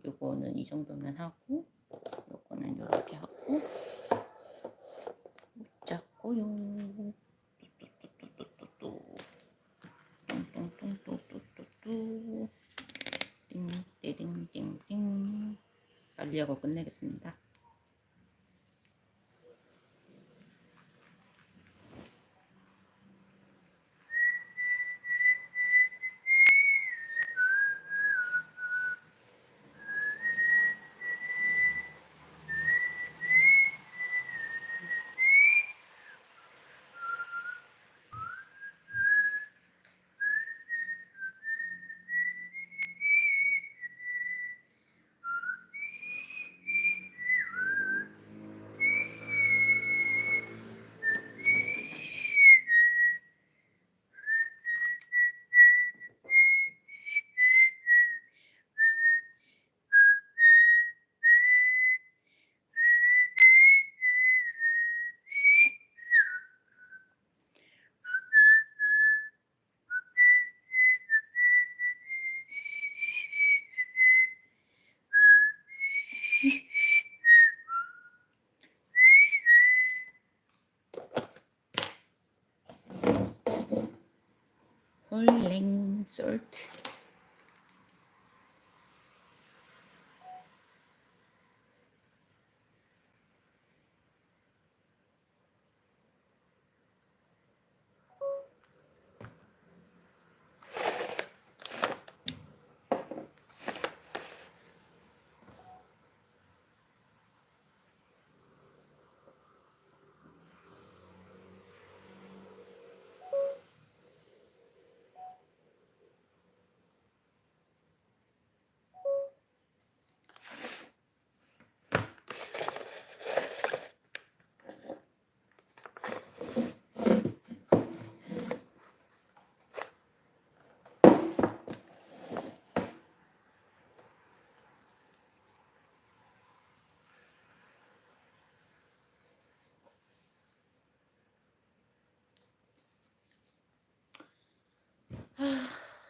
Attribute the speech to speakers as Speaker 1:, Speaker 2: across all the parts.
Speaker 1: 요거는 이 정도면 하고, 요거는 이렇게 하고, 잡고요. 똥똥똥똥똥똥똥. 띵띵띵띵. 빨리 하고 끝내겠습니다. 홀랭 솔트.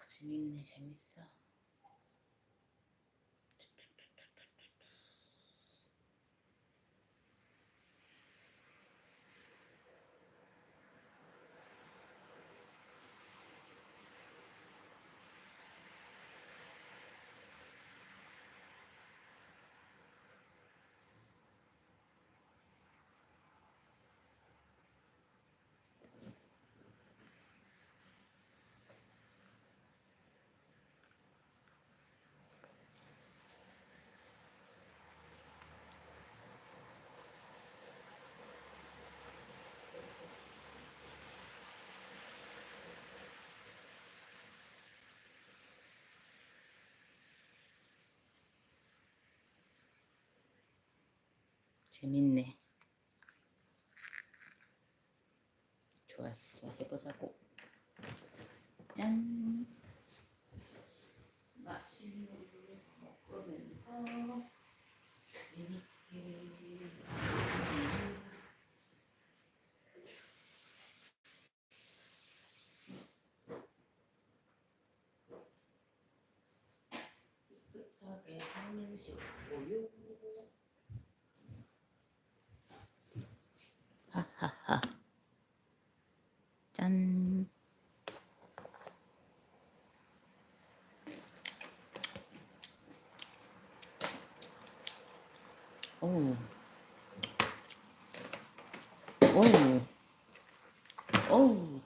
Speaker 1: 재밌네, 재밌어. 재밌네. 좋았어. 해보자고. 짠. 맛있는 먹으면서 재밌게. 깨끗하게 손을 씻고요. 하하하. 짠. 오우. 오우. 오우.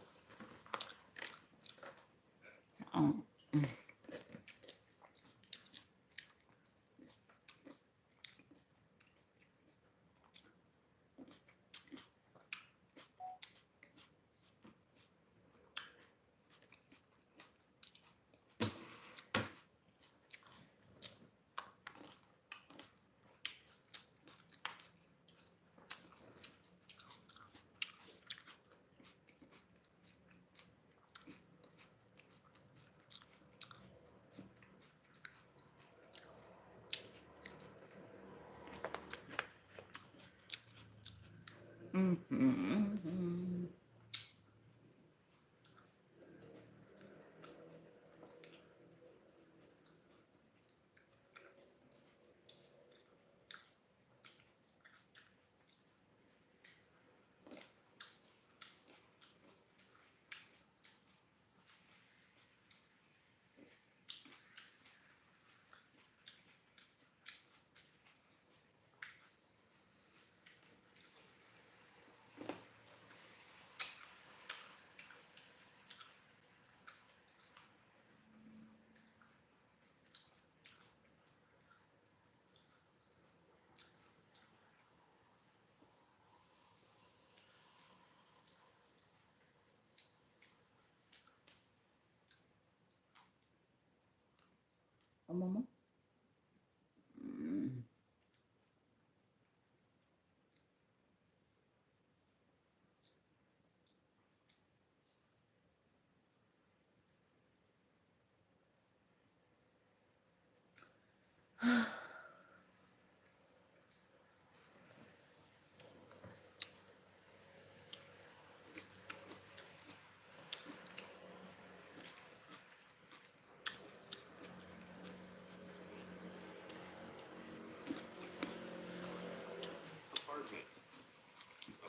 Speaker 1: 어머머.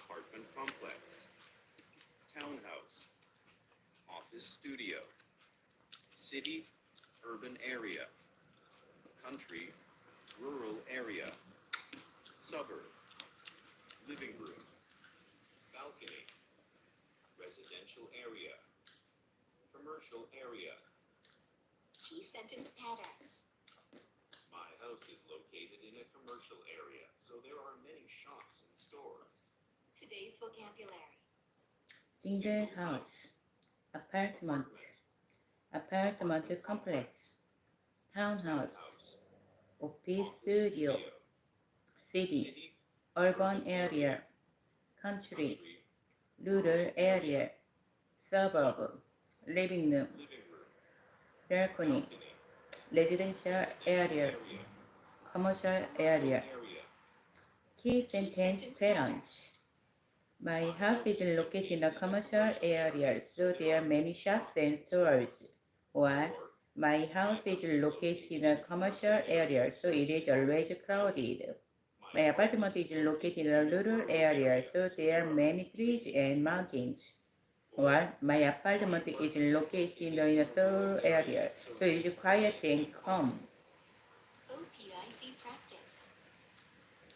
Speaker 2: Apartment complex, townhouse, office studio, city, urban area, country, rural area, suburb, living room, balcony, residential area, commercial area.
Speaker 3: Key sentence patterns.
Speaker 2: My house is located in a commercial area, so there are many shops and stores.
Speaker 3: Today's vocabulary.
Speaker 1: Single house, apartment, apartment complex, townhouse, office studio, city, urban area, country, rural area, suburb, living room, balcony, residential area, commercial area. Key sentence patterns. My house is located in a commercial area, so there are many shops and stores. Or, my house is located in a commercial area, so it is always crowded. My apartment is located in a rural area, so there are many trees and mountains. Or, my apartment is located in a rural area, so it is quiet and calm.
Speaker 3: OPIC practice.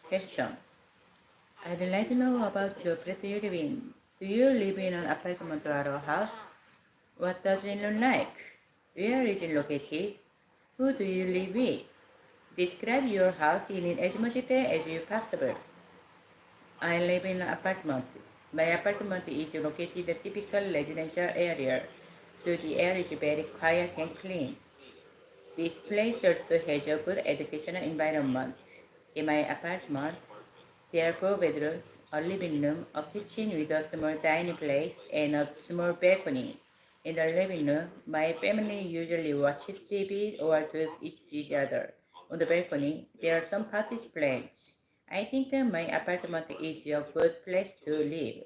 Speaker 1: Question. I'd like to know about the place you live in. Do you live in an apartment or a house? What does it look like? Where is it located? Who do you live with? Describe your house in as much detail as you possible. I live in an apartment. My apartment is located in a typical residential area, so the air is very quiet and clean. This place also has a good educational environment. In my apartment, there are 4 bedrooms, a living room, a kitchen with a small dining place, and a small balcony. In the living room, my family usually watches TV or talks each other. On the balcony, there are some potted plants. I think my apartment is a good place to live.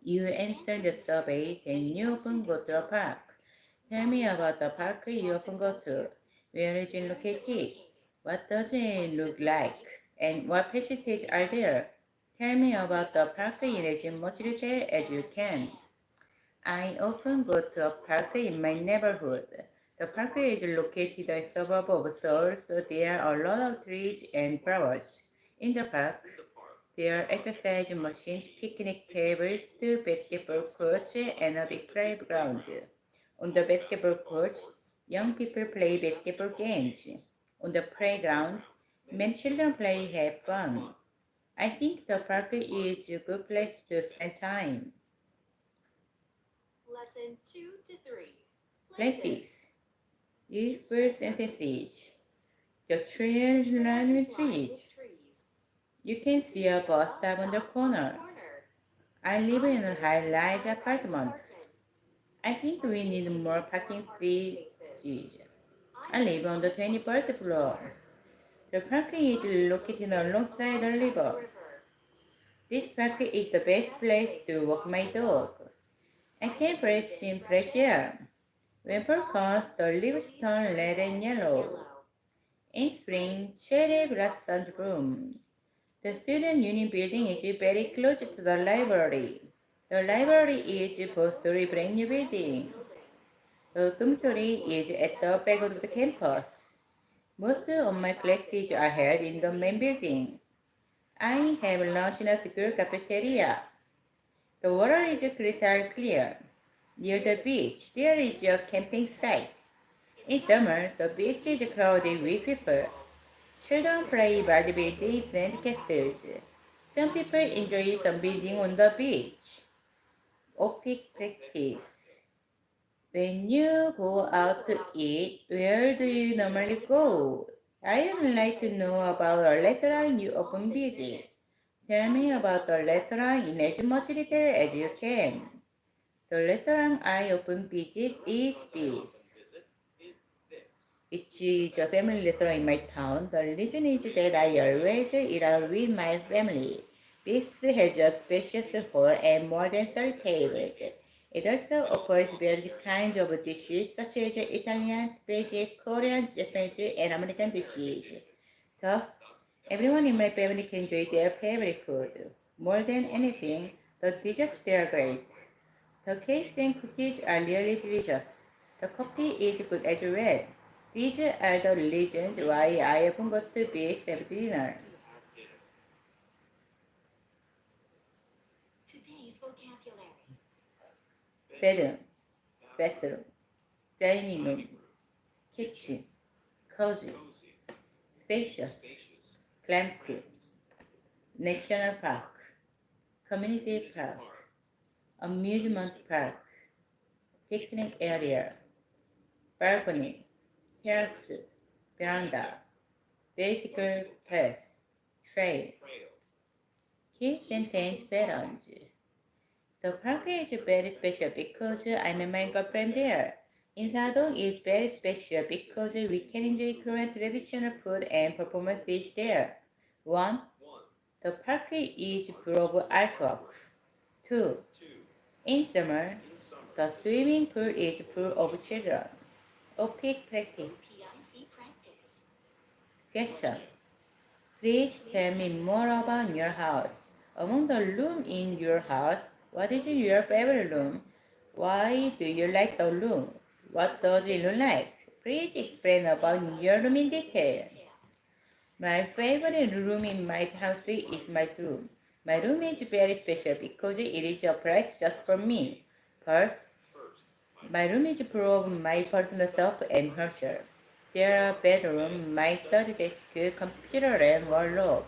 Speaker 1: You answered the survey, then you often go to a park. Tell me about the park you often go to. Where is it located? What does it look like? And what facilities are there? Tell me about the park in as much detail as you can. I often go to a park in my neighborhood. The park is located in a suburb of Seoul, so there are a lot of trees and flowers. In the park, there are exercise machines, picnic tables, 2 basketball courts, and a big playground. On the basketball courts, young people play basketball games. On the playground, many children play and have fun. I think the park is a good place to spend time.
Speaker 3: Lesson 2 to 3.
Speaker 1: Places. Use full sentences. The trail is lined with trees. You can see a bus stop on the corner. I live in a high-rise apartment. I think we need more parking spaces. I live on the 21st floor. The park is located alongside the river. This park is the best place to walk my dog. I can breathe in fresh air. When fall comes, the leaves turn red and yellow. In spring, cherry blossoms bloom. The student union building is very close to the library. The library is both a brand new building. The dormitory is at the back of the campus. Most of my classes are held in the main building. I have lunch in a school cafeteria. The water is crystal clear. Near the beach, there is a camping site. In summer, the beach is crowded with people. Children play bodybuilding and castles. Some people enjoy sunbathing on the beach. Opic practice. When you go out to eat, where do you normally go? I would like to know about a restaurant you often visit. Tell me about the restaurant in as much detail as you can. The restaurant I often visit is Beef. It is a family restaurant in my town. The reason is that I always eat out with my family. This has a spacious hall and more than 30 tables. It also offers various kinds of dishes such as Italian, Spanish, Korean, Japanese, and American dishes. Thus, everyone in my family can enjoy their favorite food. More than anything, the desserts there are great. The cakes and cookies are really delicious. The coffee is good as well. These are the reasons why I often go to Beach after dinner.
Speaker 3: Today's vocabulary.
Speaker 1: Bedroom, bathroom, dining room, kitchen, cozy, spacious, plenty, national park, community park, amusement park, picnic area, balcony, terrace, veranda, bicycle path, trail. Key sentence patterns. The park is very special because I met my girlfriend there. Insadong is very special because we can enjoy Korean traditional food and performances there. 1. The park is full of artwork. 2. In summer, the swimming pool is full of children. Opic practice.
Speaker 3: OPIC practice.
Speaker 1: Question. Please tell me more about your house. Among the rooms in your house, what is your favorite room? Why do you like the room? What does it look like? Please explain about your room in detail. My favorite room in my house is my room. My room is very special because it is a place just for me. First, my room is full of my personal stuff and furniture. There are bedroom, my study desk, computer, and wardrobe.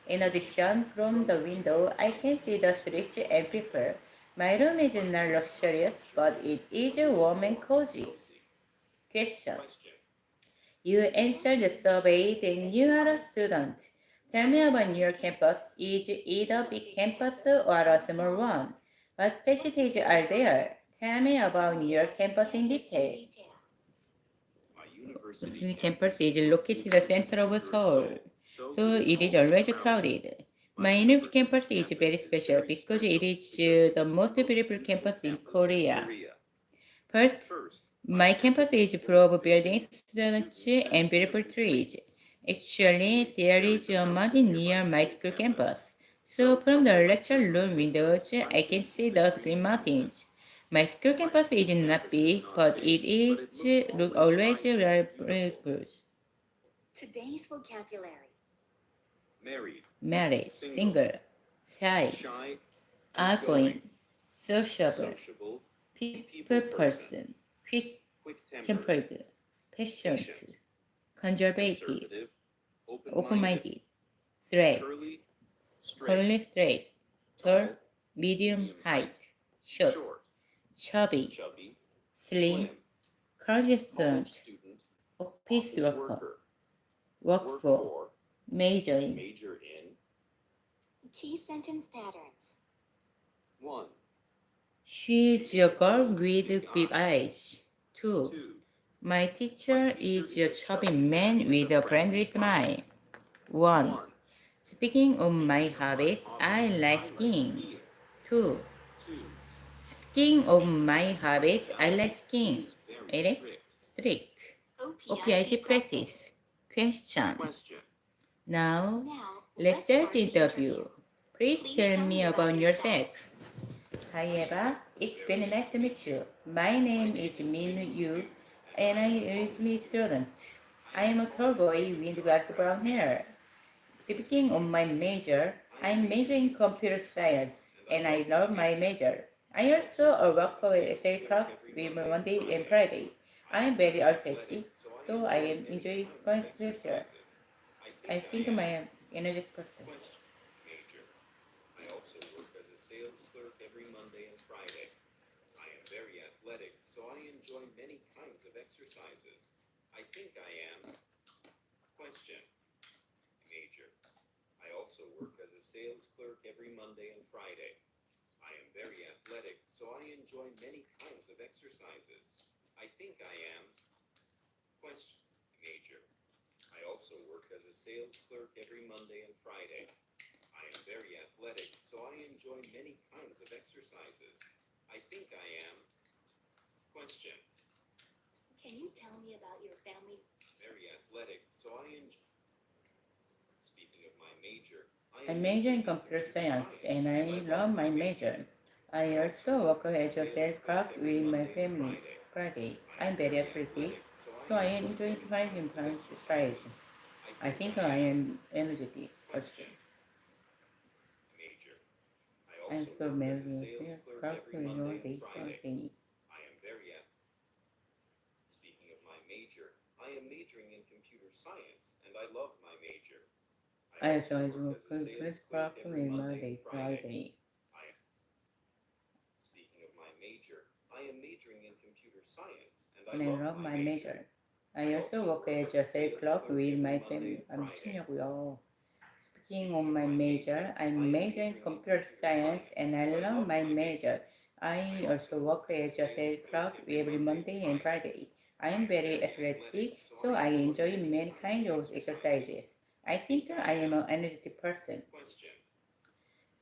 Speaker 1: In addition, from the window, I can see the streets and people. My room is not luxurious, but it is warm and cozy. Question. You answered the survey, then you are a student. Tell me about your campus. Is it a big campus or a small one? What facilities are there? Tell me about your campus in detail. The campus is located in the center of Seoul, so it is always crowded. My university campus is very special because it is the most beautiful campus in Korea. First, my campus is full of buildings, students, and beautiful trees. Actually, there is a mountain near my school campus, so from the lecture room windows, I can see those green mountains. My school campus is not big, but it is always very good.
Speaker 3: Today's vocabulary.
Speaker 2: Married,
Speaker 1: Single, shy,
Speaker 2: shy,
Speaker 1: outgoing, sociable,
Speaker 2: sociable,
Speaker 1: people person, quick
Speaker 2: quick-tempered,
Speaker 1: tempered, patient,
Speaker 2: patient,
Speaker 1: conservative,
Speaker 2: conservative,
Speaker 1: open
Speaker 2: open-minded,
Speaker 1: minded, straight,
Speaker 2: curly, straight,
Speaker 1: curly straight, tall,
Speaker 2: tall,
Speaker 1: medium height, short,
Speaker 2: short,
Speaker 1: chubby,
Speaker 2: chubby,
Speaker 1: slim,
Speaker 2: slim,
Speaker 1: college
Speaker 2: college
Speaker 1: student,
Speaker 2: student,
Speaker 1: office
Speaker 2: office
Speaker 1: worker,
Speaker 2: worker,
Speaker 1: work
Speaker 2: work
Speaker 1: for,
Speaker 2: for,
Speaker 1: majoring.
Speaker 2: major in.
Speaker 3: Key sentence patterns.
Speaker 2: 1,
Speaker 1: She's a girl with big eyes. 2.
Speaker 2: 2,
Speaker 1: My teacher is a chubby man with a friendly smile. 1.
Speaker 2: 1,
Speaker 1: Speaking of my hobbies, I like skiing. 2.
Speaker 2: 2,
Speaker 1: Speaking of my hobbies, I like skiing.
Speaker 2: is very
Speaker 1: 8.
Speaker 2: strict.
Speaker 1: Strict.
Speaker 3: OPIC
Speaker 1: OPIC practice. Question.
Speaker 2: Question.
Speaker 1: Now,
Speaker 3: Now,
Speaker 1: let's start the interview. Please tell me about yourself. Hi Eva, it's very nice to meet you. My name is Min Yu, and I am a student. I am a tall boy with dark brown hair. Speaking of my major, I'm majoring in computer science, and I love my major. I also work for essay class with Monday and Friday. I am very artistic, so I am enjoying going to lecture. I think I am energetic person.
Speaker 2: Question. Major. I also work as a sales clerk every Monday and Friday. I am very athletic. athletic, so I enjoy many kinds of exercises. I think I am. Question. Major. I also work as a sales clerk every Monday and Friday. I am very athletic, so I enjoy many kinds of exercises. I think I am. Question. Major. I also work as a sales clerk every Monday and Friday. I am very athletic, so I enjoy many kinds of exercises. I think I am. Question.
Speaker 3: Can you tell me about your family?
Speaker 2: Very athletic, so I enjoy. Speaking of my major,
Speaker 1: I major in computer science and I love my major. I also work as a sales clerk with my family. Friday. I'm very athletic, so I enjoy finding time exercise. I think I am energetic person.
Speaker 2: Major. I
Speaker 1: I'm
Speaker 2: also
Speaker 1: so
Speaker 2: work as a
Speaker 1: very
Speaker 2: sales clerk
Speaker 1: clerk
Speaker 2: every
Speaker 1: with
Speaker 2: Monday
Speaker 1: day
Speaker 2: and Friday.
Speaker 1: Friday.
Speaker 2: I am very Speaking of my major, I am majoring in computer science, and I love my major.
Speaker 1: I also work as a clerk with Monday Friday.
Speaker 2: Speaking of my major, I am majoring in computer science, and
Speaker 1: And I love my major. I also work as a sales clerk with my family. 아, 미쳤냐고요. Speaking of my major, I'm majoring in computer science and I love my major. I also work as a sales clerk every Monday and Friday. I am very athletic, so I enjoy many kinds of exercises. I think I am an energetic person.
Speaker 2: Question.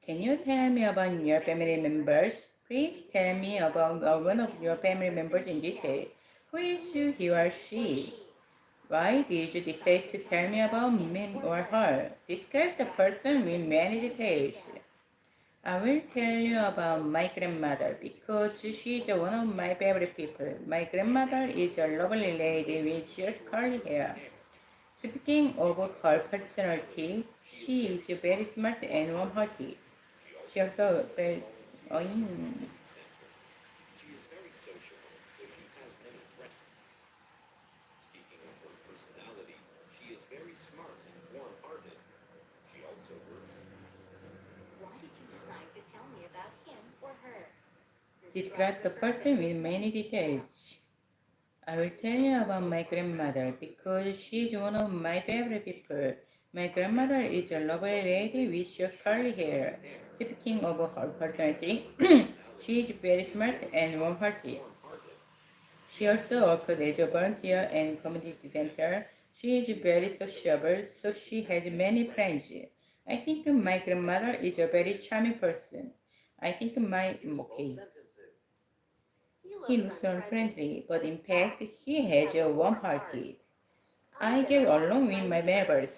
Speaker 1: Can you tell me about your family members? Please tell me about one of your family members in detail. Who is he or she? Why did you decide to tell me about him or her? Describe the person with many details. I will tell you about my grandmother because she is one of my favorite people. My grandmother is a lovely lady with short curly hair. Speaking of her personality, she is very smart and warm-hearted. She also very...
Speaker 2: She is very sociable, so she has many friends. Speaking of her personality, she is very smart and warm-hearted. She also works.
Speaker 3: Why did you decide to tell me about him or her?
Speaker 1: Describe the person with many details. I will tell you about my grandmother because she is one of my favorite people. My grandmother is a lovely lady with short curly hair. Speaking of her personality, she is very smart and warm-hearted. She also works as a volunteer and community center. She is very sociable, so she has many friends. I think my grandmother is a very charming person. I think my... okay. He looks unfriendly, but in fact, he has a warm heart. I get along with my neighbors.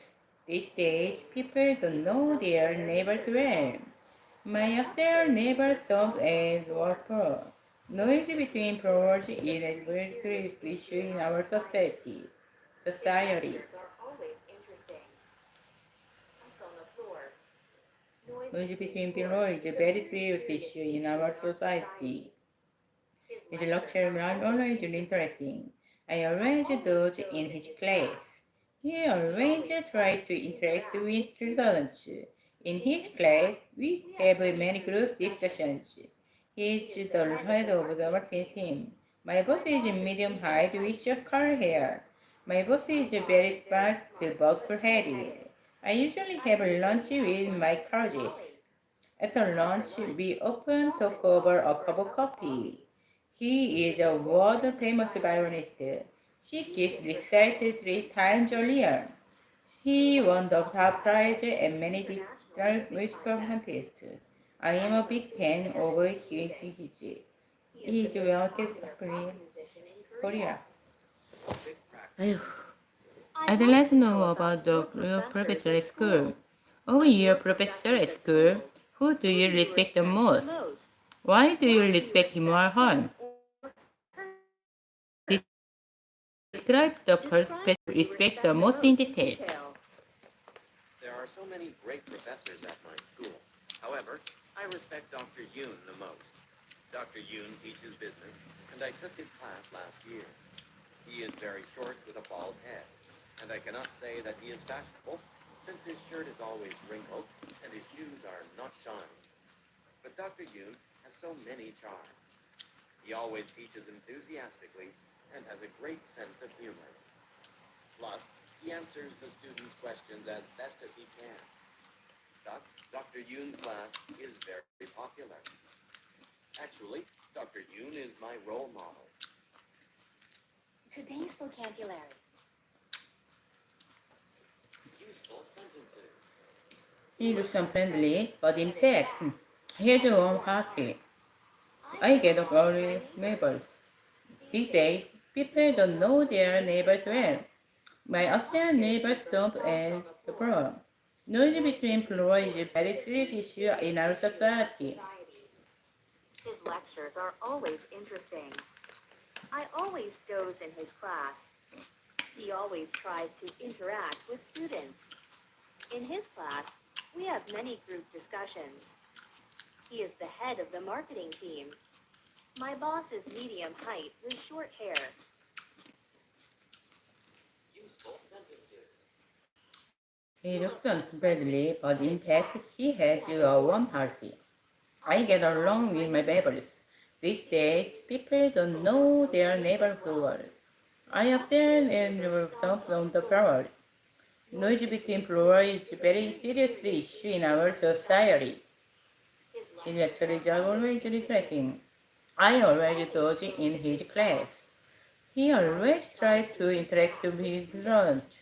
Speaker 1: These days, people don't know their neighbors well. My upstairs neighbor serves as worker. Noise between floors is a very serious issue in our society.
Speaker 3: Lectures are always interesting. Also on the floor.
Speaker 1: Noise between floors is a very serious issue in our society. His lectures are always interesting. I always do in his class. He always tries to interact with students. In his class, we have many group discussions. He is the head of the marketing team. My boss is medium height with short curly hair. My boss is very smart, buckle-headed. I usually have lunch with my colleagues. After lunch, we often talk over a cup of coffee. He is a world-famous violinist. She gets recited 3 times a year. He won the top prize at many different musical contests. I am a big fan of his. He is well in Korea. 아휴, I'd like to know about the real professor at school. Oh, your professor at school, who do you respect the most? Why do you respect him or her? Describe the person you respect the most in detail.
Speaker 4: There are so many great professors at my school. However, I respect Dr. Yoon the most. Dr. Yoon teaches business, and I took his class last year. He is very short with a bald head, and I cannot say that he is fashionable, since his shirt is always wrinkled and his shoes are not shiny. But Dr. Yoon has so many charms. He always teaches enthusiastically and has a great sense of humor. Plus, he answers the students' questions as best as he can. Thus, Dr. Yoon's class is very popular. Actually, Dr. Yoon is my role model.
Speaker 3: Today's vocabulary.
Speaker 4: Useful sentences.
Speaker 1: He looks unfriendly, but in fact, he's warm hearted. I get early neighbors. These days, people don't know their neighbors well. My upstairs neighbors don't and the floor. Noise between floors is a very serious issue in our society.
Speaker 3: His lectures are always interesting. I always doze in his class. He always tries to interact with students. In his class, we have many group discussions. He is the head of the marketing team. My boss is medium height with short hair.
Speaker 4: Useful sentences.
Speaker 1: He looks unfriendly, but in fact, he has a warm heart. I get along with my neighbors. These days, people don't know their neighbors well. I often and stomp on the floor. Noise between floors is a very serious issue in our society. His lectures are always interesting. I always doze in his class. He always tries to interact with his students.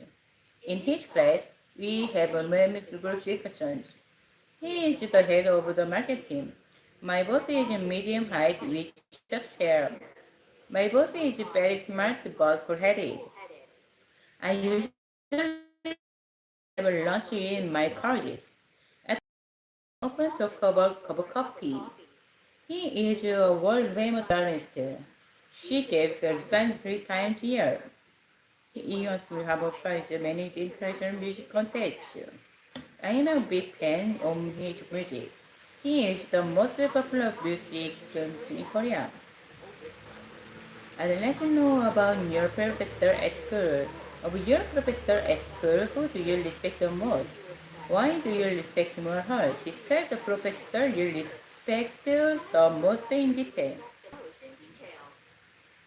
Speaker 1: In his class, we have many group discussions. He is the head of the market team. My boss is medium height with short hair. My boss is very smart but cool-headed. I usually have lunch with my colleagues. After we often talk about cup of coffee. He is a world-famous artist. She gives a design 3 times a year. He wants to have a prize many international music contests. I am a big fan of his music. He is the most popular music in Korea. I'd like to know about your professor at school. Of your professor at school, who do you respect the most? Why do you respect her? Describe the professor you respect the most in detail.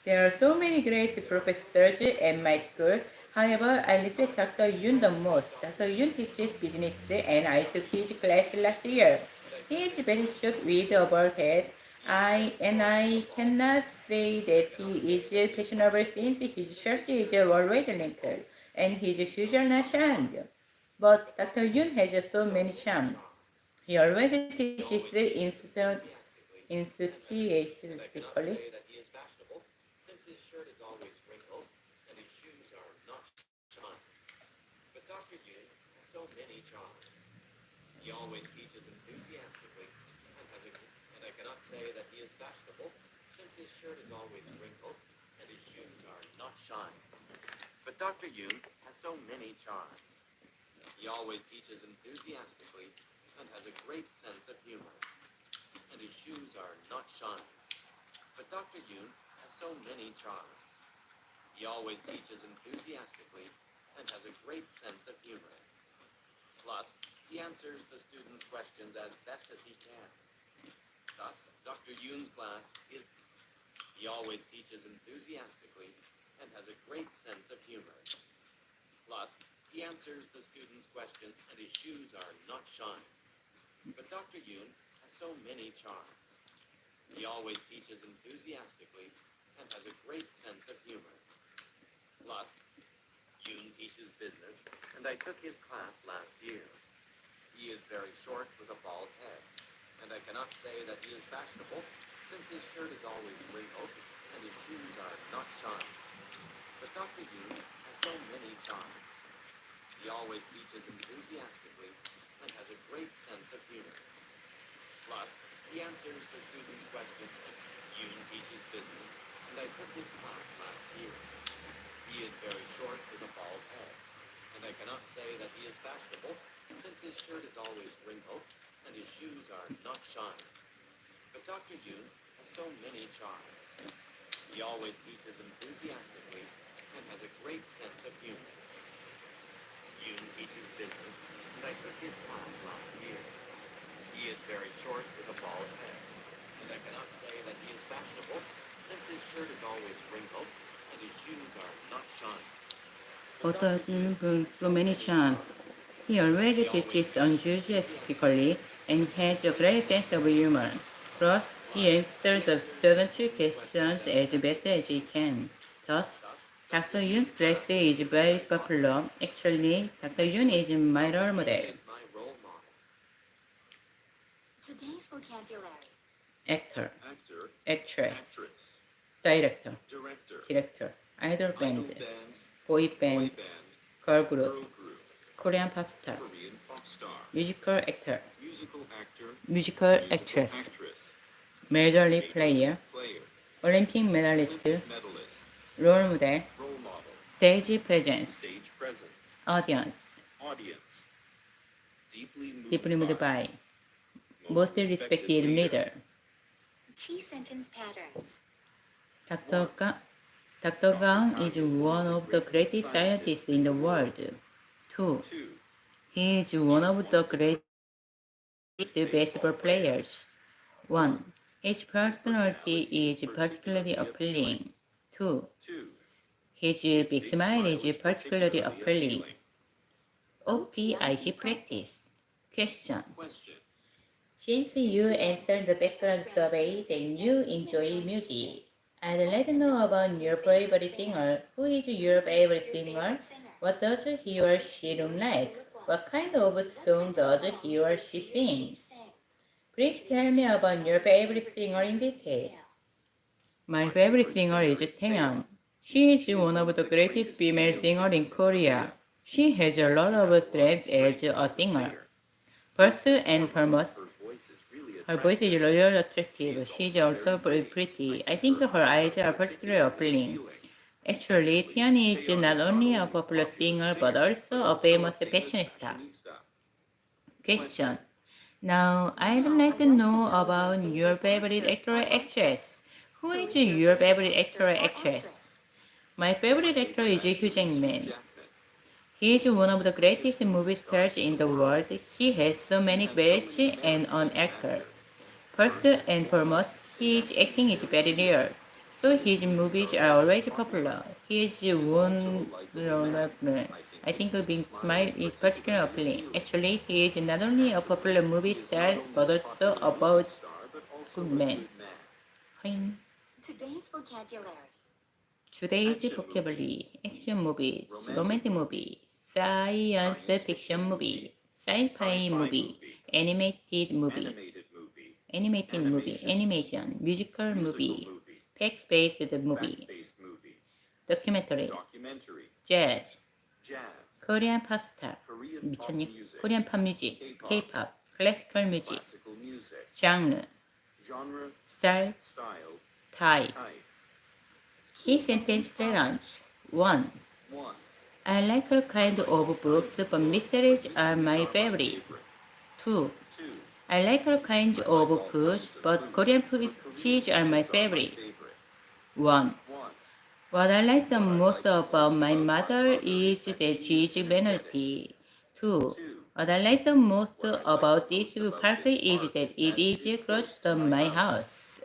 Speaker 1: There are so many great professors at my school. However, I respect Dr. Yoon the most. Dr. Yoon teaches business and I took his class last year. He is very short with a bald head. I cannot say that he is fashionable since his shirt is always wrinkled and his shoes are not shined. But Dr. Yoon has so many charms. He always teaches enthusiastically.
Speaker 4: That he is fashionable, since his shirt is always wrinkled and his shoes are not shiny. But Dr. Yoon has so many charms. He always teaches enthusiastically and I cannot say that he is fashionable, since his shirt is always wrinkled and his shoes are not shiny. But Dr. Yoon has so many charms. He always teaches enthusiastically and has a great sense of humor. And his shoes are not shiny. But Dr. Yoon has so many charms. He always teaches enthusiastically and has a great sense of humor. Plus, he answers the students' questions as best as he can. Thus, Dr. Yoon's class is... He always teaches enthusiastically and has a great sense of humor. Plus, he answers the students' questions and his shoes are not shiny. But Dr. Yoon has so many charms. He always teaches enthusiastically and has a great sense of humor. Plus, Yoon teaches business, and I took his class last year. He is very short with a bald head, and I cannot say that he is fashionable, since his shirt is always wrinkled and his shoes are not shiny. But Dr. Yoon has so many charms. He always teaches enthusiastically and has a great sense of humor. Plus, he answers the students' questions. Yoon teaches business, and I took his class last year. He is very short with a bald head, and I cannot say that he is fashionable, since his shirt is always wrinkled and his shoes are not shiny. But Dr. Yoon has so many charms. He always teaches enthusiastically and has a great sense of humor. Yoon teaches business, and I took his class last year. He is very short with a bald head, and I cannot say that he is fashionable, always wrinkled, and his shoes are not shiny.
Speaker 1: So many chance. He always teaches enthusiastically and has a great sense of humor. Plus, he answers the students' questions as best as he can. Thus, Dr. Yoon's class is very popular. Actually, Dr. Yoon is my role
Speaker 4: He
Speaker 1: model.
Speaker 4: is my role model.
Speaker 3: Today's vocabulary.
Speaker 1: Actor,
Speaker 2: Actor,
Speaker 1: actress,
Speaker 2: actress,
Speaker 1: director,
Speaker 2: director,
Speaker 1: director, idol
Speaker 2: idol
Speaker 1: band,
Speaker 2: band,
Speaker 1: boy
Speaker 2: boy
Speaker 1: band,
Speaker 2: band,
Speaker 1: girl
Speaker 2: girl
Speaker 1: group,
Speaker 2: group,
Speaker 1: Korean pop star,
Speaker 2: Korean pop star,
Speaker 1: musical actor,
Speaker 2: musical actor,
Speaker 1: musical
Speaker 2: musical
Speaker 1: actress,
Speaker 2: actress,
Speaker 1: major league
Speaker 2: major
Speaker 1: player,
Speaker 2: league player,
Speaker 1: Olympic medalist,
Speaker 2: Olympic medalist,
Speaker 1: role model,
Speaker 2: role model,
Speaker 1: stage presence,
Speaker 2: stage presence,
Speaker 1: audience,
Speaker 2: audience,
Speaker 1: deeply moved by,
Speaker 2: most
Speaker 1: most respected leader.
Speaker 3: Key sentence patterns.
Speaker 1: Dr. Gang is one of the greatest scientists in the world. 2.
Speaker 2: 2.
Speaker 1: He is one of the greatest baseball players. 1. His personality is particularly appealing. 2.
Speaker 2: 2.
Speaker 1: His big smile is particularly appealing. OPIC practice. Question.
Speaker 2: Question.
Speaker 1: Since you answered the background survey, then you enjoy music. I'd like to know about your favorite singer. Who is your favorite singer? What does he or she look like? What kind of song does he or she sing? Please tell me about your favorite singer in detail. My favorite singer is Taeyeon. She is one of the greatest female singers in Korea. She has a lot of strength as a singer. First and foremost, her voice is really attractive. She is also very pretty. I think her eyes are particularly appealing. Actually, Taeyeon is not only a popular singer but also a famous fashionista. Question. Now, I'd like to know about your favorite actor or actress. Who is your favorite actor or actress? My favorite actor is Hugh Jackman. He is one of the greatest movie stars in the world. He has so many credits and an actor. First and foremost, his acting is very rare, so his movies are always popular. He is one, I think being smile is particularly appealing. Actually, he is not only a popular movie star, but also a good man. Fine.
Speaker 3: Today's vocabulary.
Speaker 1: Today's vocabulary, action movies, romantic movie, science fiction movie, sci-fi movie, animated movie, animation, musical movie, fact-based movie, documentary, jazz, Korean pop star, 미쳤니? Korean pop music, K-pop, classical music, genre, style, type. Key sentence patterns. 1. I like all kinds of books, but mysteries are my favorite. 2. I like all kinds of foods, but Korean foods are my favorite. 1. What I like the most about my mother is that she is minority. 2. What I like the most about this park is that it is close to my house.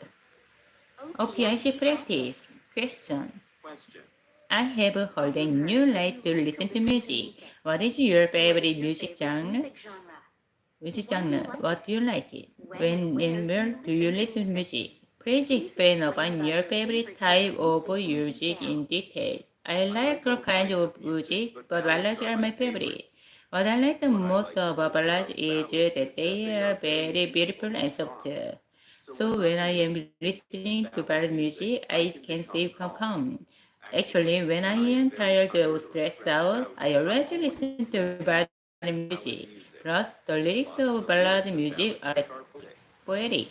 Speaker 1: OPIC practice. Question. I have heard that you like to listen to music. What is your favorite music genre? Music genre. What do you like it? When and where do you listen to music? Please explain about your favorite type of music in detail. I like all kinds of music, but ballads are my favorite. What I like the most about ballads is that they are very beautiful and soft. So when I am listening to ballad music, I can feel calm. Actually, when I am tired or stressed out, I always listen to ballad music. Plus, the lyrics of ballad music are poetic.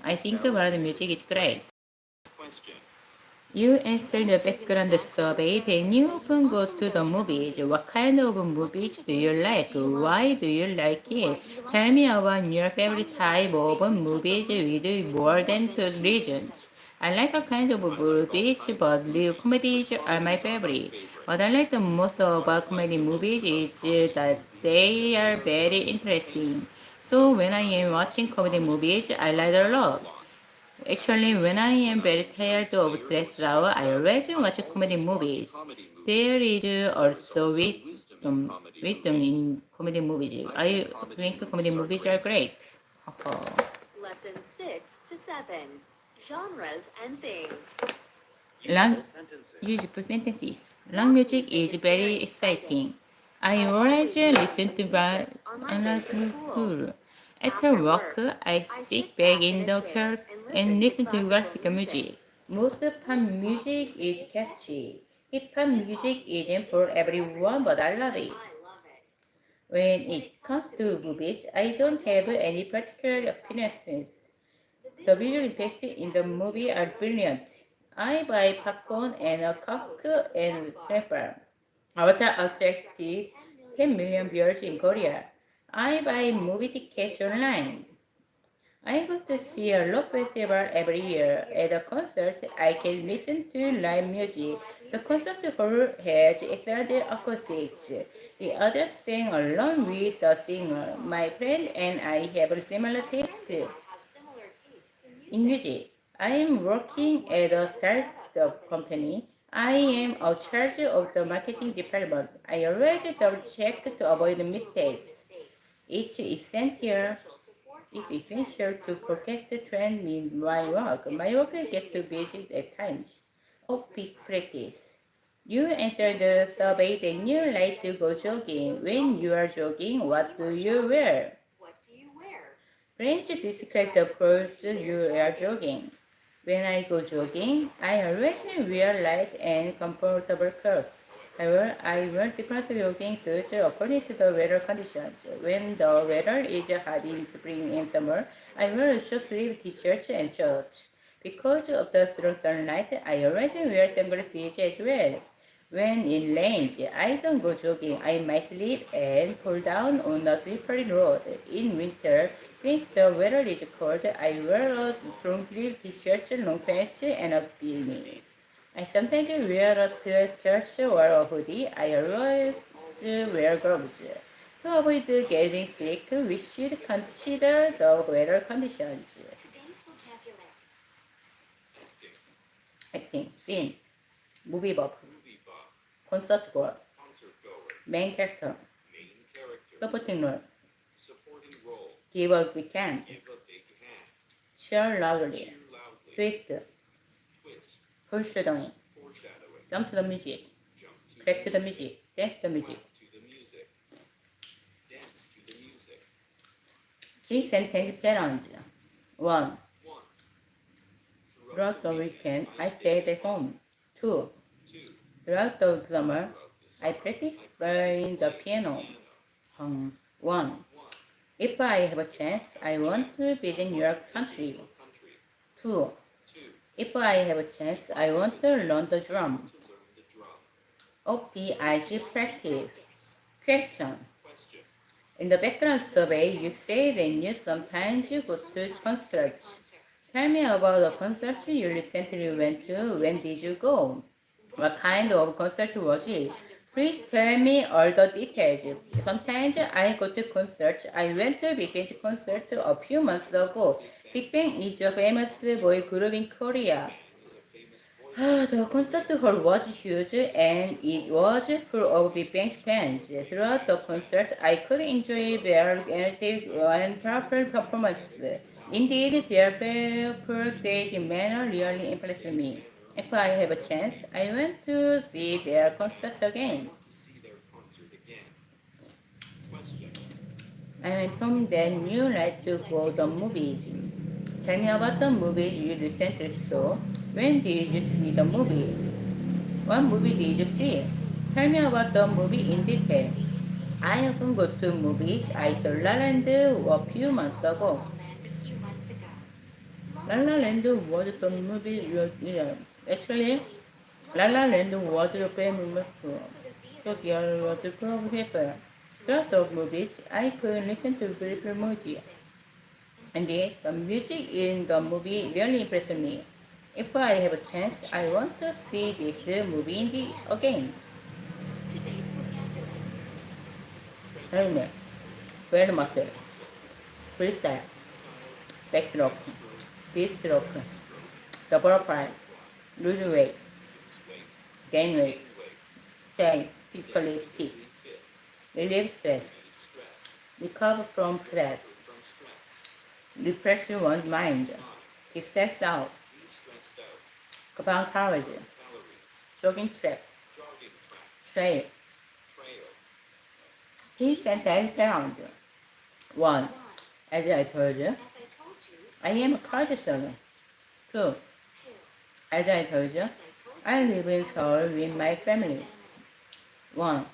Speaker 1: I think ballad music is great. You answer the background survey, then you often go to the movies. What kind of movies do you like? Why do you like it? Tell me about your favorite type of movies with more than 2 reasons. I like all kinds of movies, but the comedies are my favorite. What I like the most about comedy movies is that they are very interesting. So when I am watching comedy movies, I like a lot. Actually, when I am very tired of stress out, I always watch comedy movies. There is also wisdom in comedy movies. I think comedy movies are great.
Speaker 3: Lesson 6 to 7. Genres and things.
Speaker 1: Long,
Speaker 4: Useful sentences.
Speaker 1: useful sentences. Long music is very exciting. I always listen to school. After work, I sit back in the chair and listen to classical music. Most pop music is catchy. Hip hop music isn't for everyone, but I love it. When it comes to movies, I don't have any particular opinions. The visual effects in the movie are brilliant. I buy popcorn and a coke and snapper. Avatar attracted 10 million viewers in Korea. I buy movie tickets online. I go to see a rock festival every year. At a concert, I can listen to live music. The concert hall has excellent acoustics. The others sing along with the singer. My friend and I have a similar taste in music. I am working at a startup company. I am in charge of the marketing department. I always double check to avoid mistakes. It's essential to forecast the trend in my work. My work gets too busy at times. Peak practice. You answer the survey, then you like to go jogging. When you are jogging, what do you wear?
Speaker 3: What do you wear?
Speaker 1: Please describe the clothes you are jogging. When I go jogging, I always wear light and comfortable clothes. However, I wear different jogging suits according to the weather conditions. When the weather is hot in spring and summer, I wear short-sleeved t-shirts and shorts. Because of the strong sunlight, I always wear sunglasses as well. When it rains, I don't go jogging. I might slip and fall down on a slippery road. In winter, since the weather is cold, I wear a long-sleeved t-shirt, long pants, and a beanie. I sometimes wear a sweatshirt or a hoodie. I always wear gloves. To avoid getting sick, we should consider the weather conditions.
Speaker 3: Today's vocabulary.
Speaker 2: Acting.
Speaker 1: Acting, scene, movie buff,
Speaker 2: Movie buff.
Speaker 1: concert goer,
Speaker 2: Concert goer.
Speaker 1: main character,
Speaker 2: Main character.
Speaker 1: supporting role,
Speaker 2: Supporting role.
Speaker 1: give a big hand,
Speaker 2: Give a big hand.
Speaker 1: cheer loudly,
Speaker 2: Cheer loudly.
Speaker 1: twist,
Speaker 2: Twist.
Speaker 1: foreshadowing,
Speaker 2: Foreshadowing.
Speaker 1: jump to the music,
Speaker 2: Jump to
Speaker 1: clap to the music, dance to the music.
Speaker 2: Clap to the music. Dance to the music.
Speaker 1: Key sentence patterns. 1.
Speaker 2: 1.
Speaker 1: Throughout the weekend, I stayed at home. 2.
Speaker 2: 2.
Speaker 1: Throughout the summer,
Speaker 2: Throughout the
Speaker 1: I
Speaker 2: summer,
Speaker 1: practiced
Speaker 2: I
Speaker 1: playing the
Speaker 2: practiced
Speaker 1: piano.
Speaker 2: piano.
Speaker 1: 1.
Speaker 2: 1.
Speaker 1: If I have a chance, I want to visit your country.
Speaker 2: Your country.
Speaker 1: 2.
Speaker 2: 2.
Speaker 1: If I have a chance, I want to learn the drum.
Speaker 2: To learn the drum.
Speaker 1: OP, I should practice. Question.
Speaker 2: Question.
Speaker 1: In the background survey, you say that you sometimes go to concerts. Tell me about the concert you recently went to. When did you go? What kind of concert was it? Please tell me all the details. Sometimes I go to concerts. I went to Big Bang's concert a few months ago. Big Bang is a famous boy group in Korea.
Speaker 2: Is a famous boy.
Speaker 1: The concert hall was huge and it was full of Big Bang fans. Throughout the concert, I could enjoy their energetic and powerful performance. Indeed, their powerful stage manner really impressed me. If I have a chance, I want to see their concert again.
Speaker 2: Want to see their concert again. Question.
Speaker 1: I am informed that you like to go to the movies. Tell me about the movies you recently saw. When did you see the movie? What movie did you see? Tell me about the movie in detail. I often go to movies. I saw La La Land a few months ago. La La Land was a movie. Actually, La La Land was a famous movie. So there was a crowd of people. Throughout the movies, I could listen to beautiful music. Indeed, the music in the movie really impressed me. If I have a chance, I want to see this movie again.
Speaker 3: Today's vocabulary.
Speaker 1: helmet, weight muscle, freestyle, backstroke, B-stroke, double price, lose weight,
Speaker 2: lose weight,
Speaker 1: gain weight,
Speaker 2: gain weight,
Speaker 1: stay
Speaker 2: stay
Speaker 1: physically fit,
Speaker 2: physically fit,
Speaker 1: relieve stress,
Speaker 2: relieve stress,
Speaker 1: recover from stress,
Speaker 2: recover from stress,
Speaker 1: refresh one's mind,
Speaker 2: mind,
Speaker 1: be stressed out,
Speaker 2: be stressed out,
Speaker 1: burn calories,
Speaker 2: burn calories,
Speaker 1: jogging track,
Speaker 2: jogging track,
Speaker 1: trail,
Speaker 2: trail,
Speaker 1: key sentence round. 1. As I told you,
Speaker 3: As I told you,
Speaker 1: I am a courtesan. 2.
Speaker 3: 2.
Speaker 1: As I told you,
Speaker 3: As I told
Speaker 1: I
Speaker 3: you,
Speaker 1: live in Seoul with my family. 1.
Speaker 3: 1.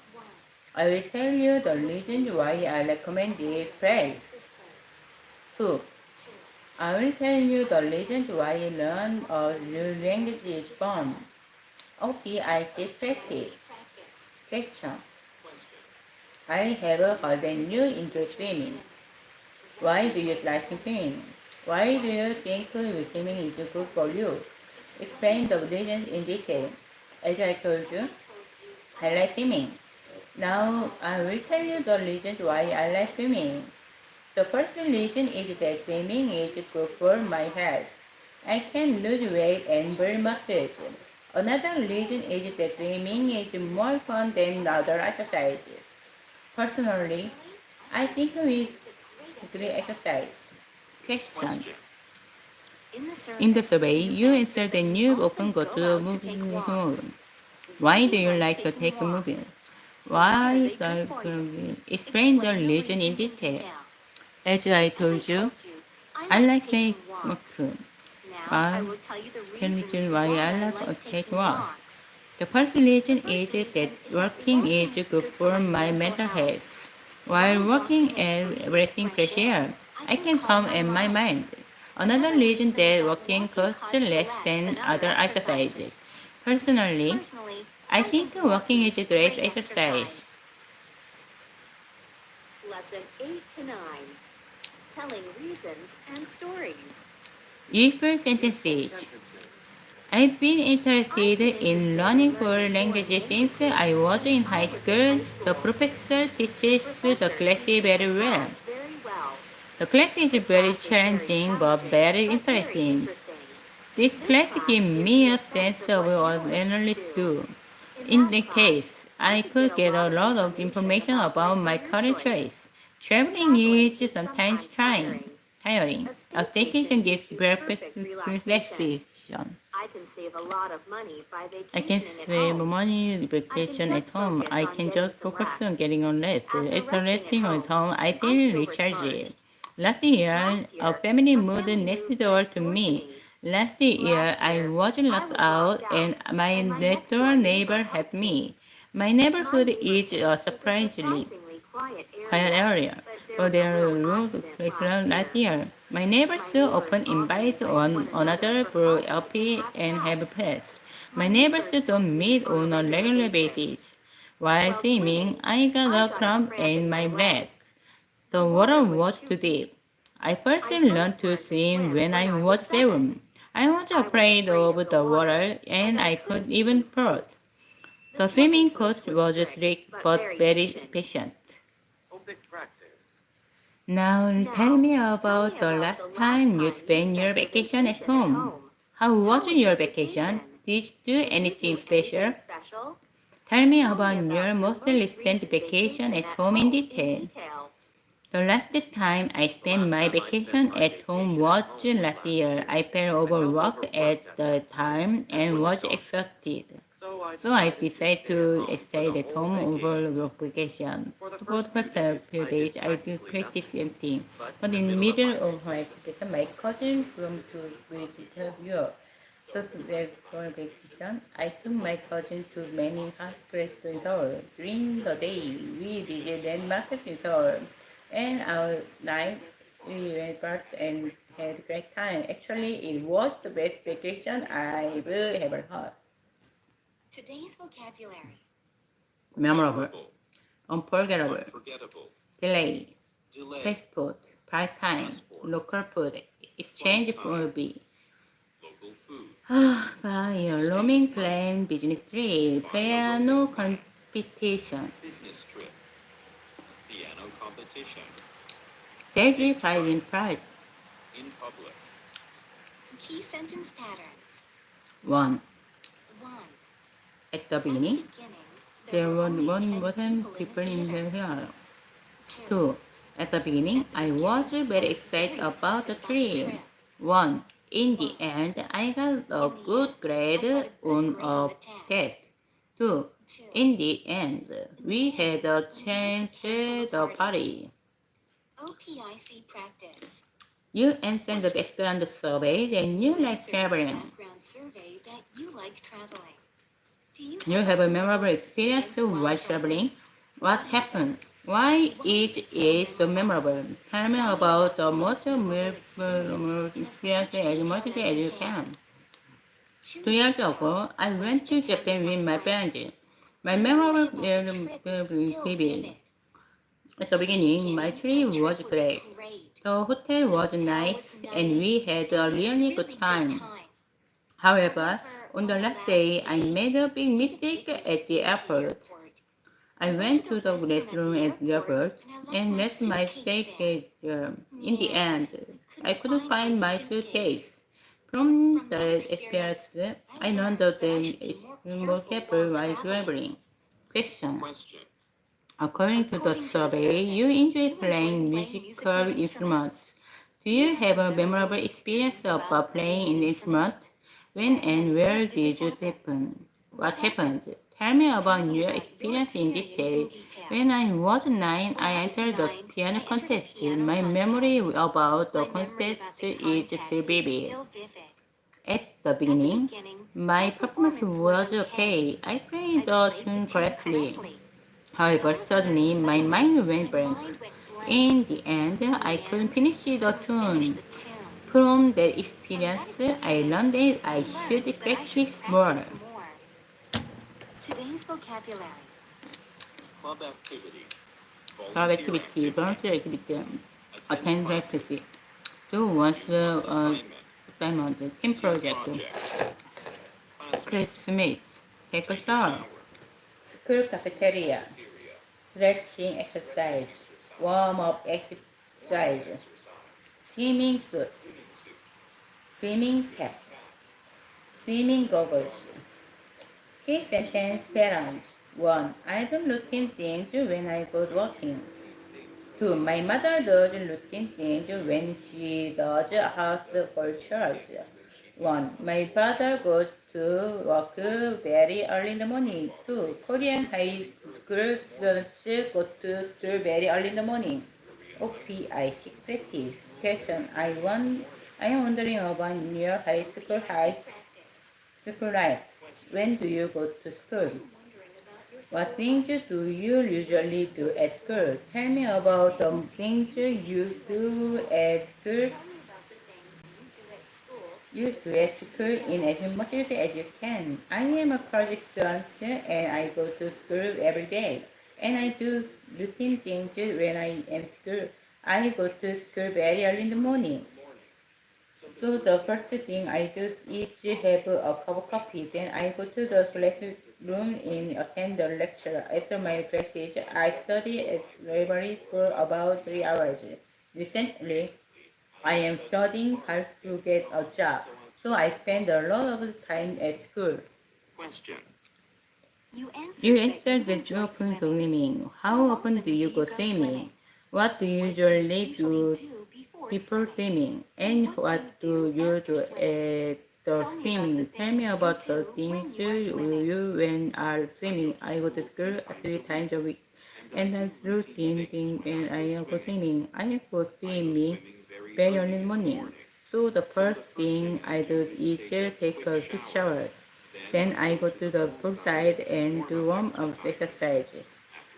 Speaker 1: I will tell you the reasons why I recommend this place.
Speaker 3: This place.
Speaker 1: 2.
Speaker 3: 2.
Speaker 1: I will tell you the reasons why learn a new language is fun. OPIC practice.
Speaker 3: Practice.
Speaker 1: Question.
Speaker 2: question,
Speaker 1: I have heard that you enjoy swimming. Why do you like swimming? Why do you think swimming is good for you? Explain the reasons in detail. As I told you, I like swimming. Now I will tell you the reasons why I like swimming. The first reason is that swimming is good for my health. I can lose weight and build muscles. Another reason is that swimming is more fun than other exercises. Personally, I think it's a great exercise. Question.
Speaker 2: question,
Speaker 1: In the survey, you answered that you often go to moving room. Why do you like to take moving? Why like explain the reason in detail. As I told you, I like saying walk.
Speaker 3: Now I will tell you the reasons
Speaker 1: why I like to take walks. The first reason is that walking is good for my mental health. While walking and breathing fresh air, I can calm my mind. Another reason that walking costs less than other exercises. Personally, I think walking is a great exercise.
Speaker 3: Lesson 8 to 9. Telling reasons and stories.
Speaker 1: Useful sentences. I've been interested in learning foreign languages since I was in high school. The professor teaches the class very well.
Speaker 3: Very well.
Speaker 1: The class is very challenging but very interesting. This class gives me a sense of what analysts do. In the case, I could get a lot of information about my career choice. Traveling is sometimes tiring. A staycation gives perfect relaxation.
Speaker 3: I can save a lot of money by
Speaker 1: I can
Speaker 3: vacationing at
Speaker 1: save
Speaker 3: home.
Speaker 1: money vacation at home. I can just focus on getting on rest. After resting at home, I feel recharged. Last year, a family moved next door to me. Last year, I was locked out and my next door neighbor helped me. My neighborhood is a surprisingly quiet area, but there are rules last year. My neighbors often invite one another for LP and have pets. My neighbors don't meet on a regular basis. While swimming, I got a cramp in my leg. The water was too deep. I first learned to swim when I was 7. I was afraid of the water and I could even float. The swimming coach was strict but very patient.
Speaker 4: Open practice.
Speaker 1: Now tell me about the last time you spent your vacation at home. How was your vacation? Did you do anything special? Tell me about your most recent vacation at home in detail. The last time I spent my vacation at home was last year. I felt overworked at the time and was exhausted. So I decided to stay at home over the vacation. For the first few days, I did practice emptying. But in the middle of my vacation, my cousin came to visit Europe. So for vacation, I took my cousin to many hospitals in Seoul. During the day, we visited landmarks in Seoul. And our night, we went first and had a great time. Actually, it was the best vacation I've ever had.
Speaker 3: Today's vocabulary.
Speaker 1: Memorable, unforgettable,
Speaker 2: unforgettable,
Speaker 1: delay,
Speaker 2: delay,
Speaker 1: passport, part-time, local food, exchange for B.
Speaker 2: local food,
Speaker 1: Buy a roaming plan, business trip, piano competition,
Speaker 2: business trip, piano competition,
Speaker 1: stage pride in pride,
Speaker 2: in public,
Speaker 3: Key sentence patterns.
Speaker 1: 1.
Speaker 3: 1.
Speaker 1: At the
Speaker 3: At the
Speaker 1: beginning,
Speaker 3: beginning,
Speaker 1: there were
Speaker 3: only 10
Speaker 1: wasn't
Speaker 3: people
Speaker 1: people
Speaker 3: in
Speaker 1: in
Speaker 3: the
Speaker 1: the
Speaker 3: theater.
Speaker 1: theater.
Speaker 3: 2.
Speaker 1: 2. At the beginning, I was very excited about the trip. 1. In the end, I got a good grade on a test. 2. In the end, we had a chance at the party.
Speaker 3: OPIC practice.
Speaker 1: You answered the background survey that you like
Speaker 3: Answer the
Speaker 1: traveling.
Speaker 3: background survey that you like traveling. Do
Speaker 1: You have a memorable experience while traveling. What happened? Why is it so memorable? Tell me about the most memorable experience as much as you can. 2 years ago, I went to Japan with my parents. My memorable vivid. At the beginning, my trip was great. The hotel was nice and we had a really good time. However, on the last day, I made a big mistake at the airport. I went to the restroom at the airport and left my suitcase there. In the end, I couldn't find my suitcase. From the experience, I learned that it's more careful while traveling. Question.
Speaker 2: Question.
Speaker 1: According to the survey, you enjoy playing musical instruments. Do you have a memorable experience about playing an instrument? When and where did it happen? What happened? Tell me about your experience in detail. When I was 9, I entered the piano contest. My memory about the contest is still vivid. At the beginning, my performance was okay. I played the tune correctly. However, suddenly my mind went blank. In the end, I couldn't finish the tune. From that experience, I learned that I should practice more.
Speaker 3: Today's vocabulary.
Speaker 2: Club activity.
Speaker 1: Club activity, volunteer activity, attend practice, do one's assignment, team project, classmate, take a shower, school cafeteria, stretching exercise, warm-up exercise, swimming suit, swimming cap, swimming goggles. Key sentence patterns. 1. I do routine things when I go walking. 2. My mother does routine things when she does household chores. 1. My father goes to work very early in the morning. 2. Korean high school students go to school very early in the morning. OPIC practice. Question. I am wondering about your high school life. When do you go to school? What things do you usually do at school? Tell me about the things you do at school. You do at school in as much as you can. I am a college student and I go to school every day. And I do routine things when I am at school. I go to school very early in the morning. So the first thing I do is have a cup of coffee. Then I go to the classroom and attend the lecture. After my classes, I study at library for about 3 hours. Recently, I am studying how to get a job, so I spend a lot of time at school.
Speaker 2: Question.
Speaker 1: You answered with no often swimming. How often do you go swimming? What do you usually do before swimming? And what do you do at the swimming? Tell me about the things you do when are swimming. I go to school 3 times a week. And that's routine thing when I go swimming. I go swimming very early in the morning. So the first thing I do is take a quick shower. Then I go to the poolside and do warm-up exercises.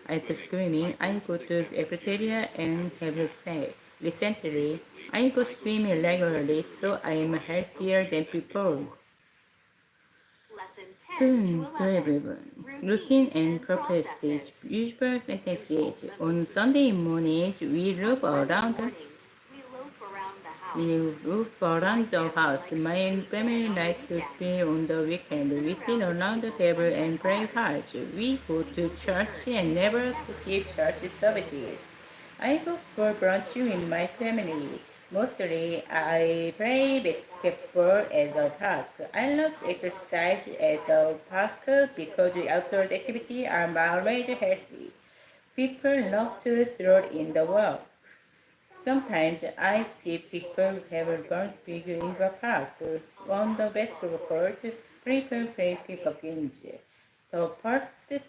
Speaker 1: After swimming, I go to the cafeteria and have a snack. Recently, I go swimming regularly, so I am healthier than before.
Speaker 3: Lesson 10 to 11.
Speaker 1: 12. Routine and purposes. Usual sentences. On Sunday mornings, we loaf around the house. My family like to spend on the weekend. We sit around the table and play cards. We go to church and never skip church services. I go for brunch with my family. Mostly, I play basketball at the park. I love exercise at the park because outdoor activities are always healthy. People love to stroll in the walk. Sometimes I see people have gone big in the park. On the basketball court, people play pickup games. The first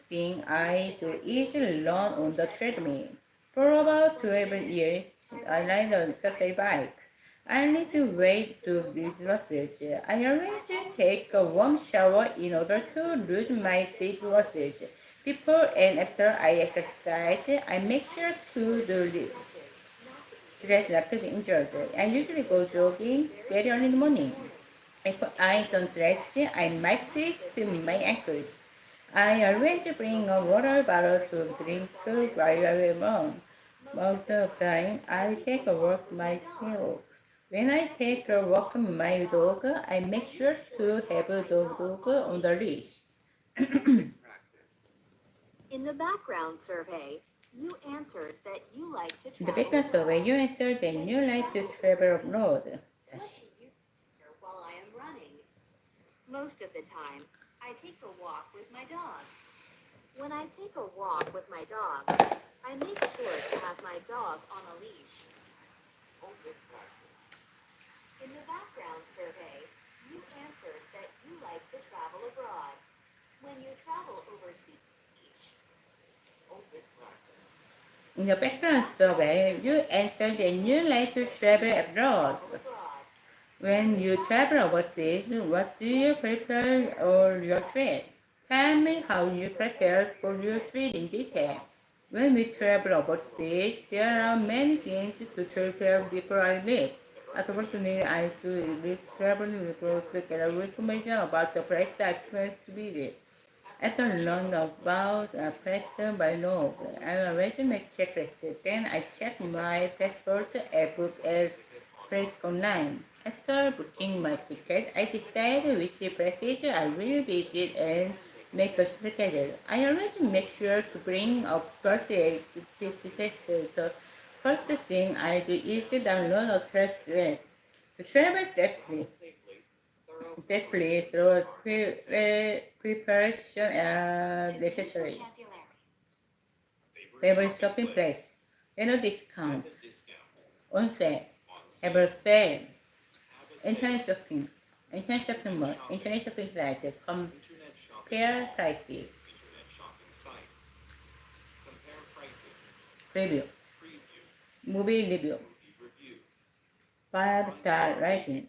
Speaker 1: thing I do is run on the treadmill. For about 12 years, I ride a exercise bike. I need to wait to build muscles. I always take a warm shower in order to lose my sweat muscles. Before and after I exercise, I make sure to do this. Stress not to be injured. I usually go jogging very early in the morning. If I don't stretch, I might twist my ankles. I always bring a water bottle to drink while I run. Most of the time, I take a walk my dog. When I take a walk my dog, I make sure to have the dog on the leash.
Speaker 4: Practice.
Speaker 3: In the background survey, you answered that you like to
Speaker 1: In the
Speaker 3: travel
Speaker 1: background survey,
Speaker 3: abroad.
Speaker 1: you answered that you like to travel abroad.
Speaker 3: What do you answer while I am running? Most of the time, I take a walk with my dog. When I take a walk with my dog, I make sure to have my dog on a leash.
Speaker 4: Open practice.
Speaker 3: In the background survey, you answered that you like to travel abroad. When you travel overseas,
Speaker 4: Open practice.
Speaker 1: In the background survey, you answered that you like to travel abroad. When you travel overseas, what do you prepare for your trip? Tell me how you prepare for your trip in detail. When we travel overseas, there are many things to prepare before I leave. As a person, I do traveling abroad to get information about the place I plan to visit. After learn about a place by log, I always make checklist. Then I check my passport and book a place online. After booking my ticket, I decide which places I will visit and make a schedule. I always make sure to bring a first aid kit. The first thing I do is download a travel app. To travel safely, through preparation necessary. Favorite shopping place. Annual discount.
Speaker 2: Have a discount.
Speaker 1: On sale.
Speaker 2: On
Speaker 1: Have
Speaker 2: sale.
Speaker 1: a sale.
Speaker 2: Have a sale.
Speaker 1: Internet shopping. Internet shopping mall. Internet shopping site.
Speaker 2: Internet shopping
Speaker 1: Compare
Speaker 2: mall.
Speaker 1: prices.
Speaker 2: Internet shopping site. Compare prices.
Speaker 1: Preview.
Speaker 2: Preview.
Speaker 1: Movie review.
Speaker 2: Movie review.
Speaker 1: 5-star rating.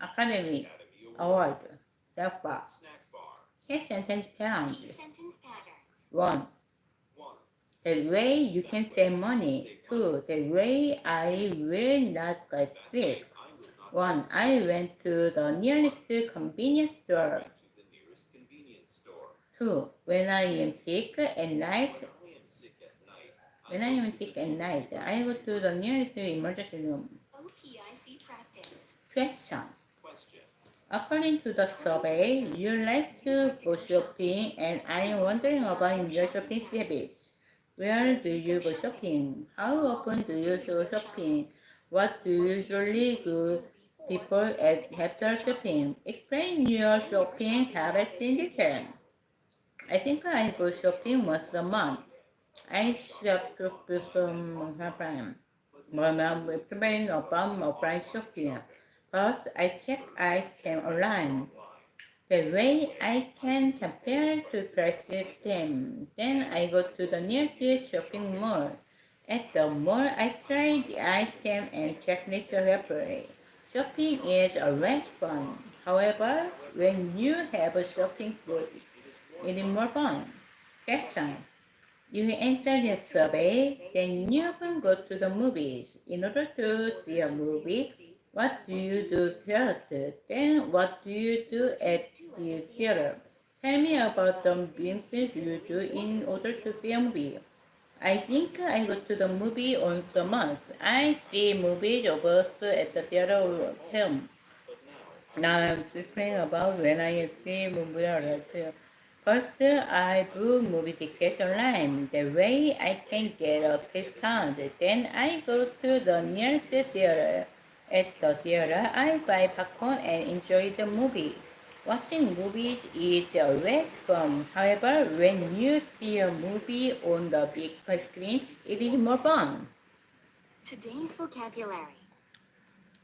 Speaker 1: Academy
Speaker 2: Academy
Speaker 1: Award. Snack bar.
Speaker 2: Snack bar.
Speaker 1: Key sentence patterns.
Speaker 3: key sentence patterns.
Speaker 1: 1.
Speaker 2: 1.
Speaker 1: The way you can save money. 2. The way I will not get sick.
Speaker 2: I will not
Speaker 1: 1.
Speaker 2: get sick.
Speaker 1: I went to the nearest convenience
Speaker 2: I
Speaker 1: store.
Speaker 2: went to the nearest convenience store.
Speaker 1: 2. When I am sick at night,
Speaker 2: When I am sick at night,
Speaker 1: When I am sick at night, I go to the nearest emergency room.
Speaker 3: OPIC practice.
Speaker 1: Question.
Speaker 2: Question.
Speaker 1: According to the survey, you like to go shopping and I am wondering about your shopping habits. Where do you go shopping? How often do you go shopping? What do you usually do before and after shopping? Explain your shopping habits in detail. I think I go shopping once a month. I shop from Japan. When I'm explaining about offline shopping, first I check items online. The way I can compare to prices them. Then I go to the nearest shopping mall. At the mall, I try the item and checklist carefully. Shopping is always fun. However, when you have a shopping group, it is more fun. Question. You answer the survey, then you can go to the movies. In order to see a movie, what do you do first? Then what do you do at the theater? Tell me about the things you do in order to see a movie. I think I go to the movie once a month. I see movies both at the theater or home. Now I'm explaining about when I see movie at First, I book movie tickets online. The way I can get a discount. Then I go to the nearest theater. At the theater, I buy popcorn and enjoy the movie. Watching movies is always fun. However, when you see a movie on the big screen, it is more fun.
Speaker 3: Today's vocabulary.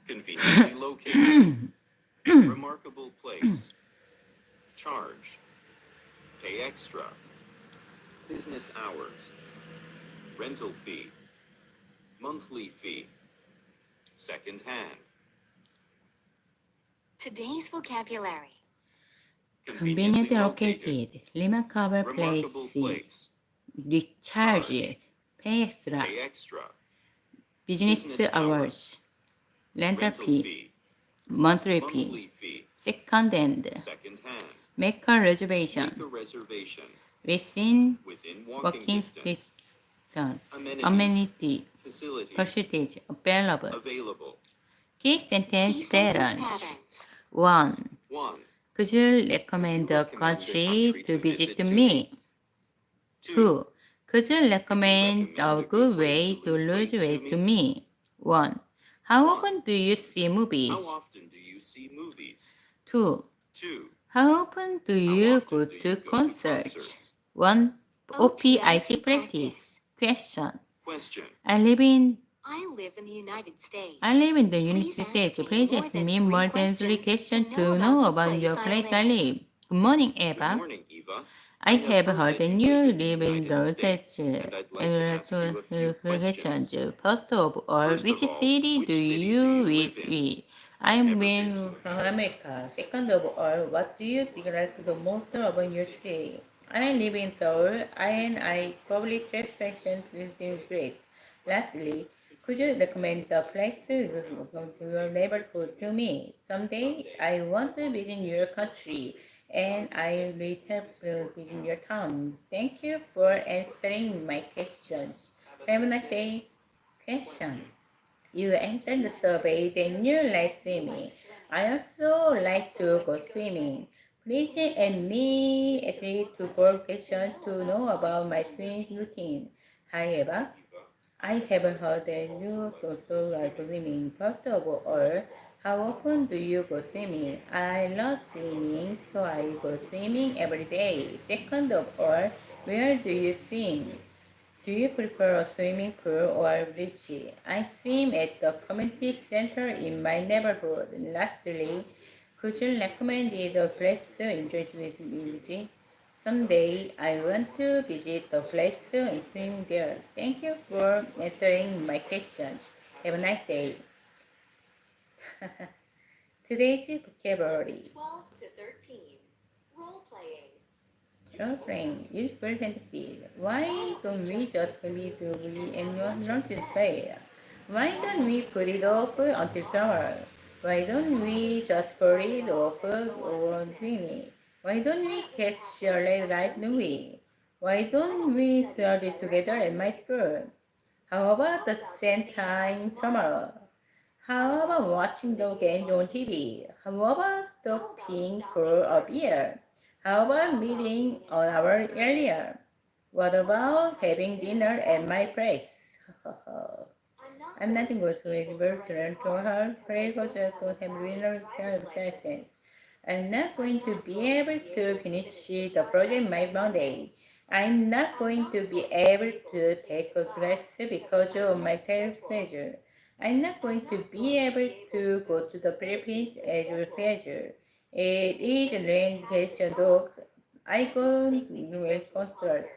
Speaker 2: Conveniently located. Remarkable place. Charge. Pay extra. Business hours. Rental fee. Monthly fee. Second hand.
Speaker 3: Today's vocabulary.
Speaker 1: Conveniently located, remarkable
Speaker 2: Remarkable
Speaker 1: place,
Speaker 2: place.
Speaker 1: recharge, pay extra,
Speaker 2: Pay extra.
Speaker 1: business
Speaker 2: Business
Speaker 1: hours, rental
Speaker 2: Rental
Speaker 1: fee,
Speaker 2: fee.
Speaker 1: monthly fee,
Speaker 2: Monthly fee.
Speaker 1: second hand,
Speaker 2: Second hand.
Speaker 1: make a
Speaker 2: Make
Speaker 1: reservation
Speaker 2: a reservation.
Speaker 1: within
Speaker 2: Within
Speaker 1: walking
Speaker 2: walking distance.
Speaker 1: distance,
Speaker 2: Amenities.
Speaker 1: amenity,
Speaker 2: Facilities.
Speaker 1: percentage, available.
Speaker 2: Available.
Speaker 1: Key sentence
Speaker 3: Key sentence
Speaker 1: patterns.
Speaker 3: patterns.
Speaker 1: 1.
Speaker 2: 1.
Speaker 1: Could you recommend a country to visit me? 2. Could you recommend a good way to lose weight to me? 1. How often do you see movies?
Speaker 2: How often do you see movies?
Speaker 1: 2.
Speaker 2: 2.
Speaker 1: How often do
Speaker 2: How
Speaker 1: you
Speaker 2: often
Speaker 1: go
Speaker 2: do you
Speaker 1: to
Speaker 2: go to
Speaker 1: concerts?
Speaker 2: concerts?
Speaker 1: 1. OPIC
Speaker 3: OPIC
Speaker 1: practice. Question.
Speaker 2: Question.
Speaker 1: I live in
Speaker 3: I live in the United States.
Speaker 1: the United
Speaker 3: Please ask
Speaker 1: States.
Speaker 3: me
Speaker 1: Please
Speaker 3: more
Speaker 1: ask
Speaker 3: than
Speaker 1: me
Speaker 3: three
Speaker 1: more than 3
Speaker 3: questions
Speaker 1: questions to know about
Speaker 3: the
Speaker 1: your
Speaker 3: place
Speaker 1: place
Speaker 3: I
Speaker 1: I
Speaker 3: live.
Speaker 1: live. Good morning,
Speaker 2: Good
Speaker 1: Eva.
Speaker 2: morning, Eva.
Speaker 1: I have heard that you live in the States.
Speaker 2: and I'd like
Speaker 1: I
Speaker 2: to
Speaker 1: would
Speaker 2: ask you a few
Speaker 1: like
Speaker 2: questions.
Speaker 1: questions. First of all,
Speaker 2: First
Speaker 1: which
Speaker 2: of all,
Speaker 1: city
Speaker 2: which
Speaker 1: do
Speaker 2: city
Speaker 1: you
Speaker 2: do you
Speaker 1: live
Speaker 2: live in?
Speaker 1: in?
Speaker 2: I've
Speaker 1: I'm
Speaker 2: never been
Speaker 1: in
Speaker 2: to America.
Speaker 1: America. Second of all, what do you like the most about your city? I live in Seoul, and I public transportation is great. Lastly, could you recommend the place to your neighborhood to me? Someday I want to visit your country, and I will visit your town. Thank you for answering my questions. Have a nice day. Question. You answered the survey, then you like swimming. I also like to go swimming. Please add me at least 4 questions to know about my swimming routine. Hi Eva. I have heard that you also like swimming. First of all, how often do you go swimming? I love swimming, so I go swimming every day. Second of all, where do you swim? Do you prefer a swimming pool or a beach? I swim at the community center in my neighborhood. Lastly, could you recommend a place to enjoy visiting? Someday I want to visit the place and swim there. Thank you for answering my questions. Have a nice day. Today's vocabulary.
Speaker 3: 12 to 13. Role playing.
Speaker 1: Girlfriend, use present tense. Why don't we just leave the we and learn to play? Why don't we put it off until summer? Why don't we just put it off on Winnie? Why don't we catch a late night movie? Why don't we study together at my school? How about the same time tomorrow? How about watching the games on TV? How about stopping for a beer? How about meeting an hour earlier? What about having dinner at my place? I'm not going to return to her because I don't have dinner license. I'm not going to be able to finish the project by Monday. I'm not going to be able to take a class because of my schedule. I'm not going to be able to go to the Philippines as scheduled. It is rain question dog. I go to a concert.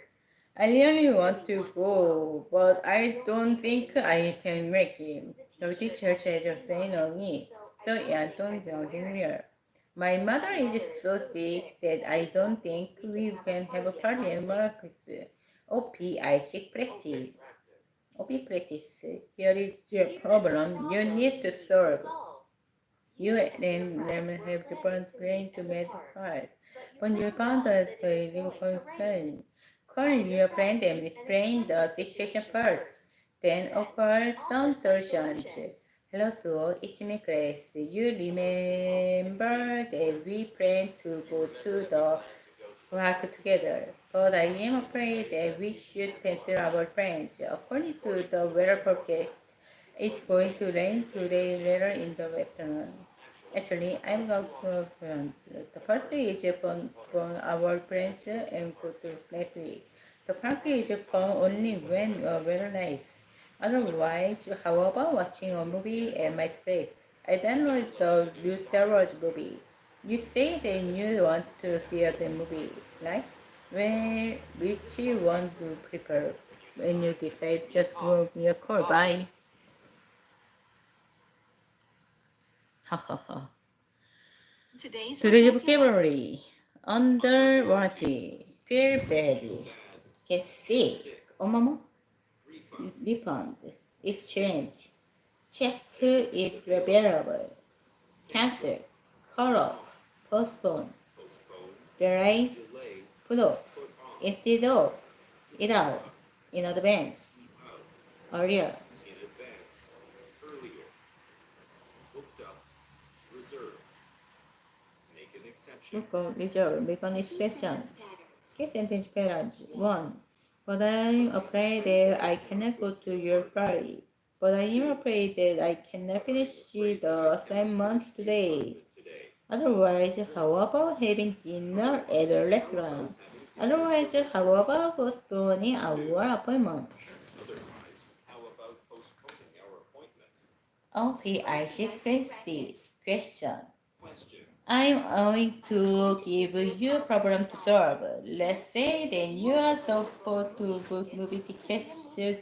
Speaker 1: I really want to go, but I don't think I can make it. The teacher said saying on me, so I don't know. My mother is so sick that I don't think we can have a party in Marcus. OPIC practice. OP practice. Here is your problem you need to solve. You then have to brain to make the file. When you found that you concern, call your friend and explain the situation first. Then offer some solutions. Hello, Sue. It's me, Grace. You remember that we planned to go to the park together, but I am afraid that we should cancel our plans. According to the weather forecast, It's going to rain today later in the afternoon. Actually, I'm going to friend. The first day is from our friends and go to next week. The park is fun only when weather nice. Otherwise, how about watching a movie at my space? I downloaded the new Star Wars movie. You say that you want to see the movie, right? Which one do you prefer? When you decide, just give me a call. Bye. Ha ha ha.
Speaker 3: Today's
Speaker 1: Today's
Speaker 3: vocabulary.
Speaker 1: vocabulary. Under warranty. Feel bad. Get sick. 어머머. Refund. Exchange. Check if available. Cancel. Call off. Postpone.
Speaker 2: Postpone,
Speaker 1: Delay.
Speaker 2: delay,
Speaker 1: Put off.
Speaker 2: put off,
Speaker 1: Instead of. It out. In advance.
Speaker 2: out,
Speaker 1: Earlier.
Speaker 2: in advance, earlier, booked up, reserved. Make an exception.
Speaker 1: Look on reserve. Make an
Speaker 3: Key
Speaker 1: exception.
Speaker 3: sentence patterns.
Speaker 1: Key sentence patterns. 1. But I'm afraid that I cannot go to your party. But I am afraid that I cannot finish the assignment today.
Speaker 2: Today,
Speaker 1: Otherwise, how about having dinner at a restaurant? Otherwise, how about postponing our appointment?
Speaker 2: otherwise, how about postponing our appointment?
Speaker 1: OPIC practice. Question.
Speaker 2: Question.
Speaker 1: I'm going to give you a problem to solve. Let's say that you are supposed to book movie tickets with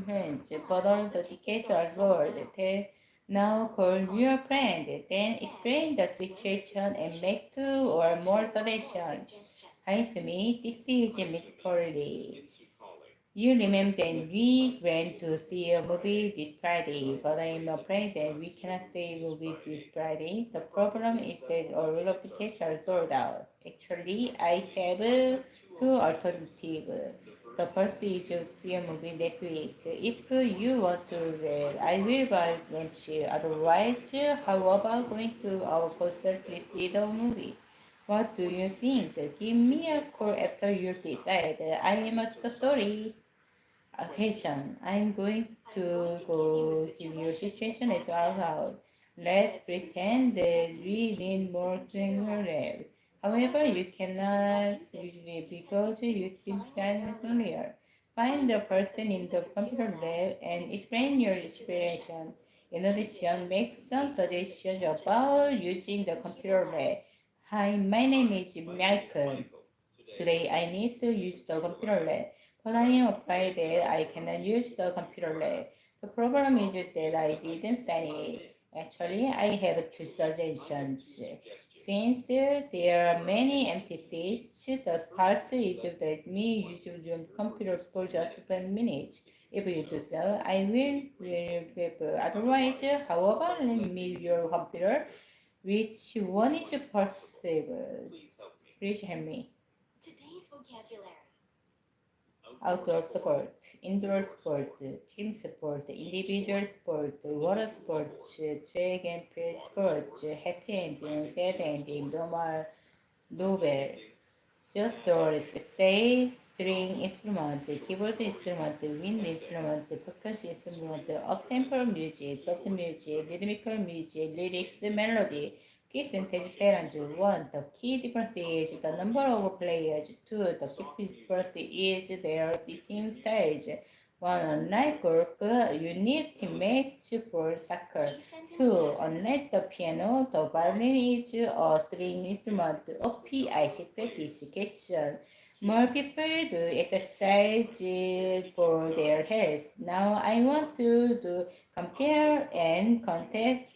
Speaker 1: friends, but all the tickets are sold. Now call your friend, then explain the situation and make 2 or more suggestions. Hi Sumi, this is Miss Polly.
Speaker 2: Minsu calling.
Speaker 1: You remember that we went to see a movie this Friday, but I'm afraid that we cannot see movies this Friday. The problem is that all of the tickets are sold out. Actually, I have 2 alternatives. The first is to see a movie next week. If you want to read, I will buy lunch. Otherwise, how about going to our concert to see the movie? What do you think? Give me a call after you decide. I am so sorry. Question. I'm going to go give your situation at our house. Let's pretend that we need more single lab. However, you cannot usually because you didn't sign it earlier. Find the person in the computer lab and explain your situation. In addition, make some suggestions about using the computer lab. Hi, my name is Michael. Today I need to use the computer lab, but I am afraid that I cannot use the computer lab. The problem is that I didn't sign it. Actually, I have 2 suggestions. Since there are many empty seats, the first is to let me use your computer for just 10 minutes. If you do so, I will regret. Otherwise, how about lend me your computer? Which one is possible?
Speaker 2: Please help me.
Speaker 1: Please help me.
Speaker 3: Today's vocabulary.
Speaker 1: Outdoor sport, indoor sport, team sport, individual sport, water sports, track and field sports, happy ending, sad ending, novel, short stories, say, string instrument, keyboard instrument, wind instrument, percussion instrument, up-tempo music, soft music, rhythmical music, lyrics, melody. Key sentence parents. 1. The key difference is the number of players. 2. The key difference is their sitting stage. 1. Unlike golf, you need teammates for soccer.
Speaker 3: Key sentence
Speaker 1: 2.
Speaker 3: patterns.
Speaker 1: Unlike the piano, the violin is a string instrument. OPIC practice question. More people do exercise for their health. Now I want to compare and contrast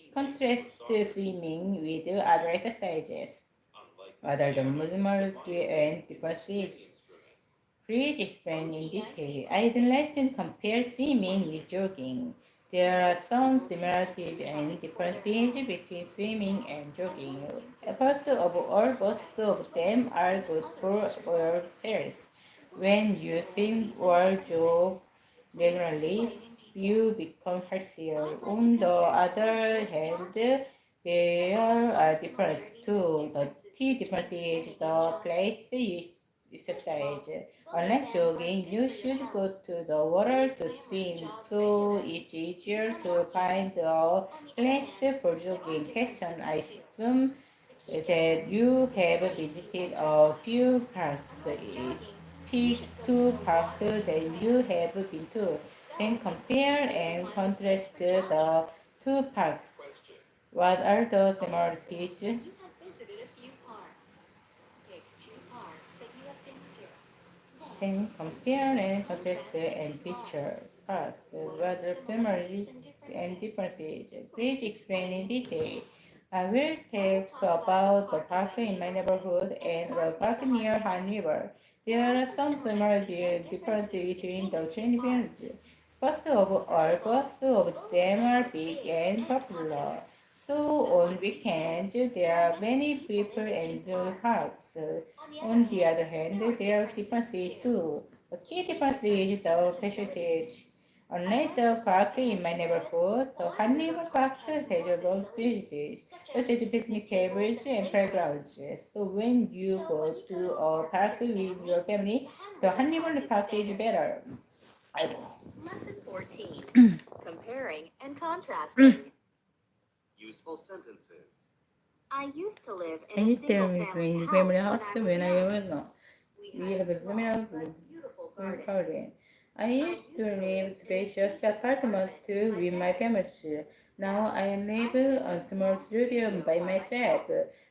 Speaker 1: swimming with other exercises. What are the movement and differences? Please explain in detail. I'd like to compare swimming with jogging. There are some similarities and differences between swimming and jogging. First of all, both of them are good for our health. When you swim or jog regularly, you become healthier. On the other hand, there are differences too. The key difference is the place you exercise. Unlike jogging, you should go to the water to swim, so it's easier to find a place for jogging. Question: I assume that you have visited a few parks. Pick two parks that you have been to. Then compare and contrast the two parks.
Speaker 2: Question.
Speaker 1: What are the
Speaker 3: Yes,
Speaker 1: similarities?
Speaker 3: and you have visited a few parks. Pick two parks that you have been to.
Speaker 1: Then compare and contrast and picture parks. What are similarities and differences? Please explain in detail. I will talk about the park in my neighborhood and the park near Han River. There are some similarities and differences between the two neighborhoods. First of all, both of them are big and popular. So on weekends, there are many people in the parks. On the other hand, there are differences too. A key difference is the facilities. Unlike the park in my neighborhood, the Han River Park has a lot of facilities, such as picnic tables and playgrounds. So when you go to a park with your family, the Han River Park is better. 아이고.
Speaker 3: Lesson 14. Comparing and contrasting.
Speaker 4: Useful sentences.
Speaker 3: I used to live in
Speaker 1: Can
Speaker 3: a
Speaker 1: you tell
Speaker 3: single
Speaker 1: me
Speaker 3: family
Speaker 1: family
Speaker 3: house
Speaker 1: house
Speaker 3: when I
Speaker 1: when
Speaker 3: was
Speaker 1: I
Speaker 3: young.
Speaker 1: was young?
Speaker 3: We
Speaker 1: We
Speaker 3: had
Speaker 1: have
Speaker 3: a
Speaker 1: a
Speaker 3: small
Speaker 1: similar
Speaker 3: but beautiful garden.
Speaker 1: garden. I used to live spacious apartment with my family. Now I live a small studio by myself.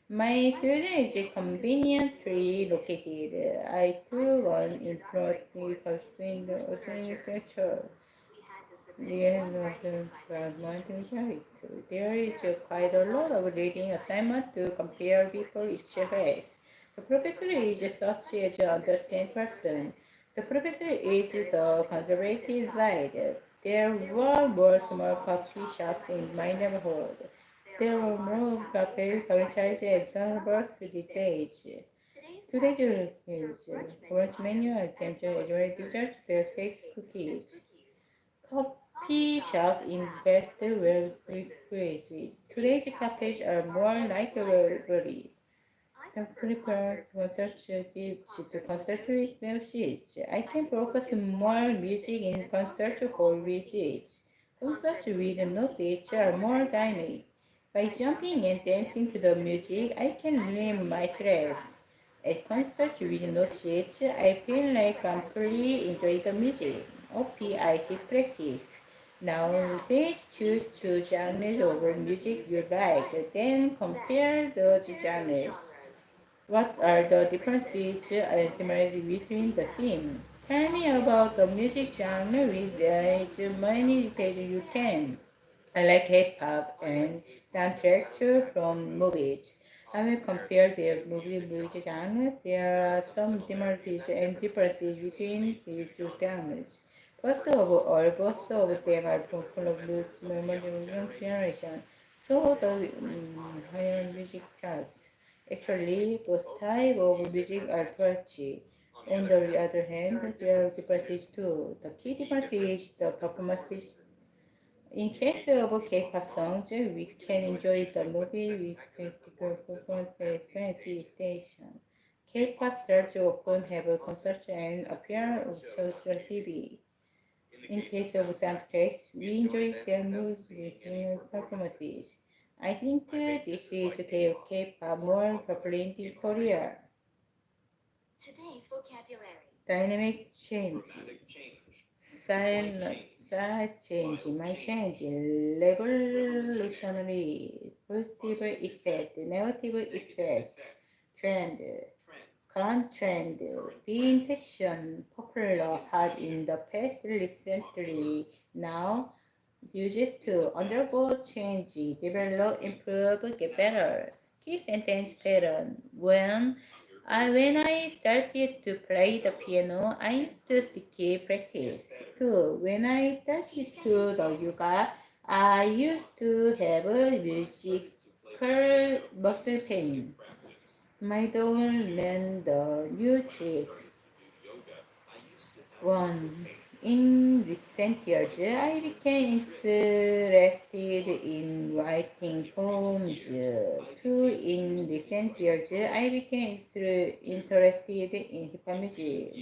Speaker 1: My studio is conveniently located. I took on introductory course in the architecture.
Speaker 3: We had to
Speaker 1: The
Speaker 3: submit
Speaker 1: end
Speaker 3: one
Speaker 1: of
Speaker 3: writing
Speaker 1: the
Speaker 3: assignment each
Speaker 1: mountain
Speaker 3: week.
Speaker 1: character. There is quite a lot of reading assignments to compare people each class. The professor is such as an understand person. The professor is the conservative side. There were more small coffee shops in my neighborhood.
Speaker 3: There
Speaker 1: There
Speaker 3: were a
Speaker 1: were
Speaker 3: lot of
Speaker 1: more
Speaker 3: cafe
Speaker 1: cafe
Speaker 3: franchises
Speaker 1: franchises
Speaker 3: like
Speaker 1: and Starbucks
Speaker 3: Starbucks
Speaker 1: these
Speaker 3: these days.
Speaker 1: days.
Speaker 3: Today's
Speaker 1: Today's
Speaker 3: cafes serve
Speaker 1: brunch
Speaker 3: brunch
Speaker 1: menu
Speaker 3: menu
Speaker 1: items
Speaker 3: items
Speaker 1: as
Speaker 3: as
Speaker 1: well
Speaker 3: well
Speaker 1: as
Speaker 3: as
Speaker 1: desserts,
Speaker 3: desserts
Speaker 1: their
Speaker 3: such as
Speaker 1: cakes,
Speaker 3: cakes and
Speaker 1: cookies.
Speaker 3: cookies.
Speaker 1: Coffee shops in the past were places. Today's cafes are more like a library. The prefer concerts to concert with their seats. I can focus more music in concert hall with seats. Concerts with no seats are more dynamic. By jumping and dancing to the music, I can relieve my stress. At concerts with no seats, I feel like I'm fully enjoying the music. OP, I see practice. Now, please choose two genres of music you like, then compare those genres. What are the differences and similarities between the theme? Tell me about the music genre with as many details you can. I like hip hop and soundtracks from movies. I will compare their music genre. There are some similarities and differences between these two genres. First of all, both of them are popular blues memorable young generation, so the higher music charts. Actually, both types of music are catchy. On the other hand, there are differences too. The key difference is the performances. In case of K-pop songs, we can enjoy the movie with critical performances fancy station. K-pop stars often have concerts and appear on social TV. In case of soundtracks, we enjoy their movies with new performances. I think this is the K-pop more popular in Korea.
Speaker 3: Today's vocabulary.
Speaker 1: Dynamic change.
Speaker 2: Dramatic change.
Speaker 1: Silent change, my change, revolutionary, positive effect, negative effect, trend,
Speaker 2: Trend.
Speaker 1: current trend, being fashion, popular, hot in the past, recently, now, use it to undergo change, develop, improve, get better. Key sentence pattern. When I started to play the piano, I used to seek practice. Too. When I started to the yoga, I used to have a musical muscle pain.
Speaker 2: Practice.
Speaker 1: My dog learned the new tricks.
Speaker 2: Started to do yoga. I used to have muscle
Speaker 1: One,
Speaker 2: pain.
Speaker 1: In recent years, I became interested in writing poems. Too, in recent years, I became interested in hip hop music.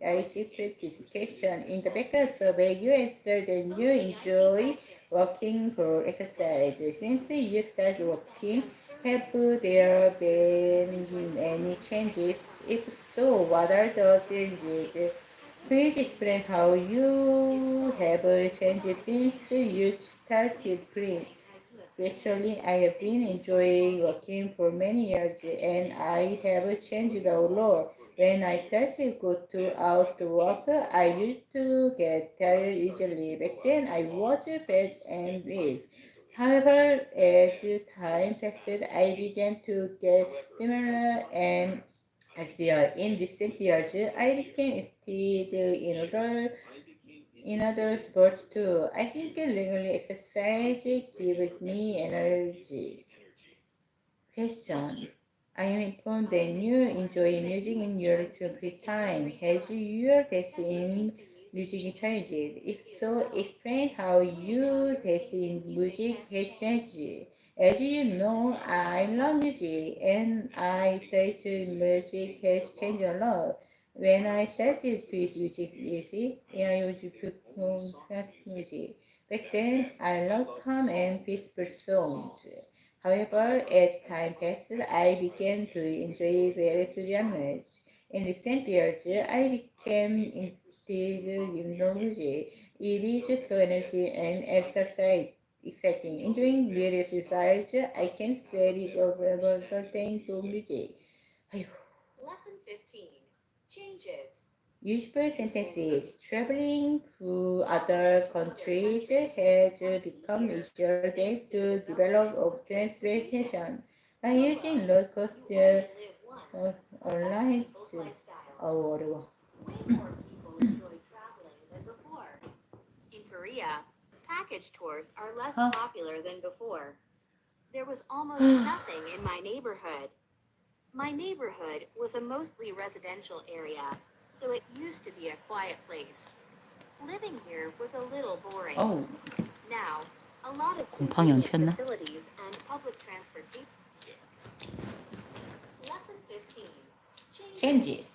Speaker 1: I shift participation in the background survey. You answered that you enjoy working for exercise. Since you started working, have there been any changes? If so, what are the changes? Please explain how you have changed since you started playing. Actually, I have been enjoying working for many years and I have changed a lot. When I started to go to out to work, I used to get tired easily. Back then, I was bad and weak. However, as time passed, I began to get similar and as in recent years, I became interested in other sports too. I think regular exercise gives me energy. Question. I am informed that you enjoy music in your free time. Has your taste in music changed? If so, explain how your taste in music has changed. As you know, I love music and I taste in music has changed a lot. When I started with music, I used to perform music. Back then, I loved calm and peaceful songs. However, as time passed, I began to enjoy various genres. In recent years, I became interested in music. It is so energy and exercise exciting. Enjoying various styles, I can study over certain to music.
Speaker 3: Lesson 15. Changes.
Speaker 1: Useful sentences. Traveling to other countries has become easier thanks to develop of translation. By using low-cost
Speaker 3: You only live once. That's
Speaker 1: online
Speaker 3: people's lifestyles.
Speaker 1: 어려워.
Speaker 3: Way more people enjoy traveling than before. In Korea, package tours are less
Speaker 1: Huh?
Speaker 3: popular than before. There was almost nothing in my neighborhood. My neighborhood was a mostly residential area, so it used to be a quiet place. Living here was a little boring.
Speaker 1: 어우,
Speaker 3: Now, a lot of
Speaker 1: 곰팡이 안
Speaker 3: convenient
Speaker 1: 폈나?
Speaker 3: facilities and public transportation. Lesson 15.
Speaker 1: changes.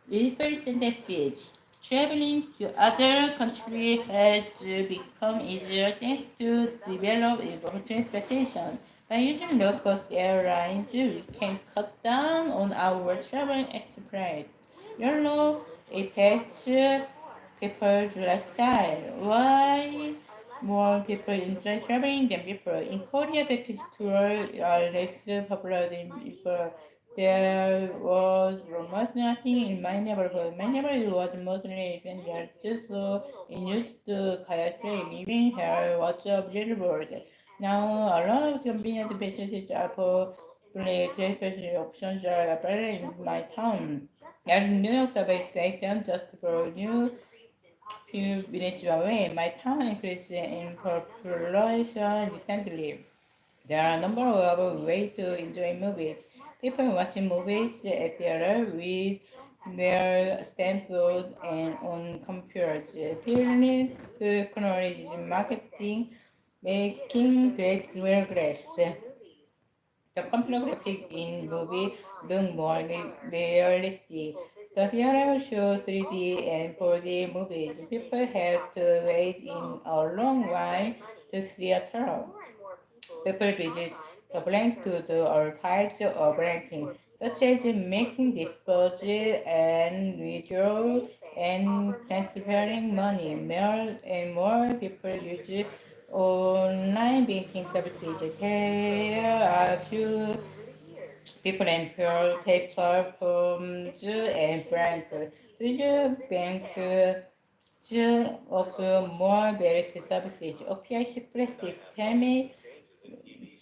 Speaker 1: Useful sentences. Traveling to other countries has become easier thanks to develop of transportation. By using low-cost airlines, we can cut down on our travel expense. You know, it affects people's lifestyle. Why more people enjoy traveling than before? In Korea, package tours are less popular than before. There was almost nothing in my neighborhood. My neighborhood was mostly essential, so it used to kayak trip. Living here was a little bored. Now, a lot of convenient businesses are public transportation options are available in my town. There's New York subway station just for new few minutes away. My town increased in population recently. There are a number of ways to enjoy movies. People watching movies at theater with their smartphones and on computers. Business technology marketing making great progress. The computer graphics in movie look more realistic. The theater shows 3D and 4D movies. People have to wait in a long line to see a theater. People visit the blank to do all types of ranking, such as making deposits and withdrawal and transferring money. More and more people use online banking services. There are few people employ paper forms and blanks. These banks offer more various services. OPIC practice. Tell me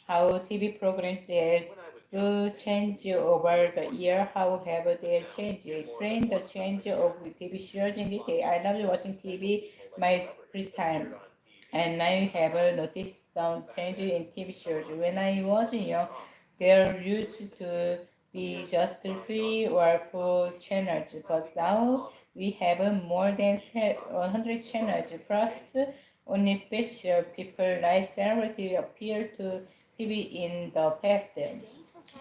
Speaker 1: how TV programs that will change over the year, how have they changed? Explain the change of TV shows in detail. I love watching TV my free time, and I have noticed some changes in TV shows. When I was young, there used to be just 3 or 4 channels, but now we have more than 100 channels, plus only special people like celebrities appear to TV in the past.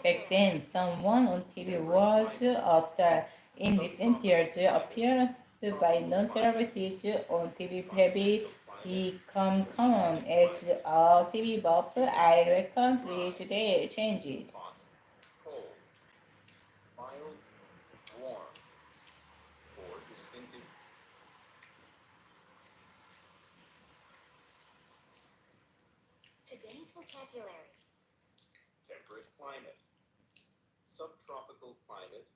Speaker 1: Back then, someone on TV was a star. In recent years, appearance by non-celebrities on TV have become common. As a TV buff, I reckon these changes.
Speaker 2: Hot, cold, mild, warm. 4 distinctive.
Speaker 3: Today's vocabulary.
Speaker 2: Temperate climate. Subtropical climate.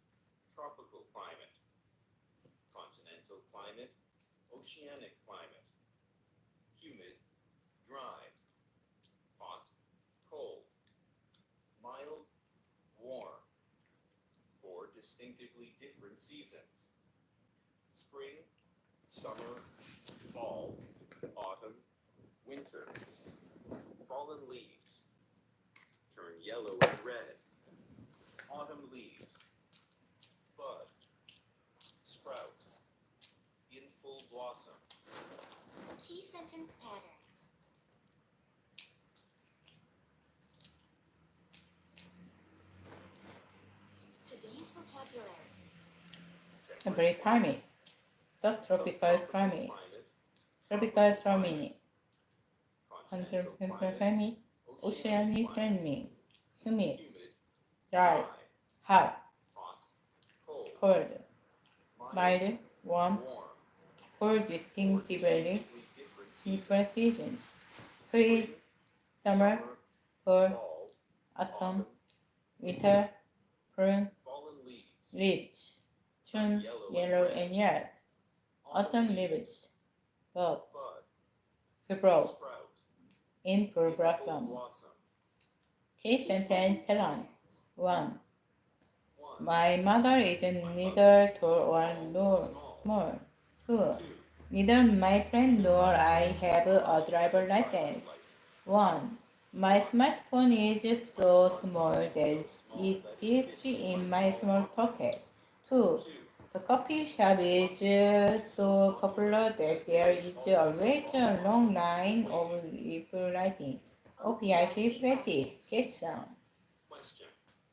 Speaker 2: Tropical climate. Continental climate. Oceanic climate. Humid. Dry. Hot. Cold. Mild. Warm. 4 distinctively different seasons. Spring. Summer. Fall. Autumn. Winter. Fallen leaves. Turn yellow and red. Autumn leaves. Bud. Sprout. In full blossom.
Speaker 3: Key sentence patterns. Today's vocabulary.
Speaker 1: Temperate climate, subtropical climate, tropical climate, continental climate, oceanic climate, humid, dry, hot,
Speaker 2: Hot. Cold.
Speaker 1: cold,
Speaker 2: Mild.
Speaker 1: mild, warm,
Speaker 2: Warm.
Speaker 1: 4 distinctively different seasons. Spring, summer, fall,
Speaker 2: Fall.
Speaker 1: autumn, winter, spring,
Speaker 2: Fallen leaves.
Speaker 1: leaves, June, yellow and red, autumn leaves, bud,
Speaker 2: Bud.
Speaker 1: sprout,
Speaker 2: Sprout.
Speaker 1: in full
Speaker 2: In
Speaker 1: blossom.
Speaker 2: blossom.
Speaker 1: Key sentence pattern. 1.
Speaker 2: 1.
Speaker 1: My mother is neither tall nor small. 2.
Speaker 2: 2.
Speaker 1: Neither my friend nor I have a driver license. 1. My smartphone is so small that it fits in my small pocket. 2.
Speaker 2: 2.
Speaker 1: The coffee shop is so popular that there is always a long line of people waiting. OPIC practice. Question.
Speaker 2: Question.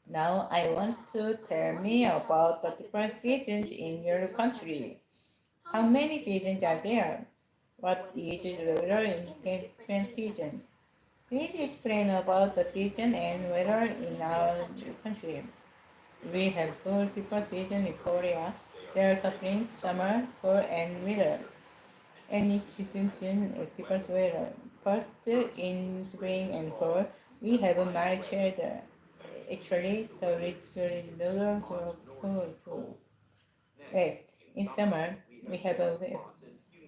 Speaker 1: Now I want to tell me about the different seasons in your country. How many seasons are there? What is weather in different seasons? Please explain about the season and weather in our country. We have 4 different seasons in Korea. There are spring, summer, fall, and winter. And each season is different weather. First, in spring and fall, we have a mild weather. Actually, the weather will cool. Next, in summer, we have a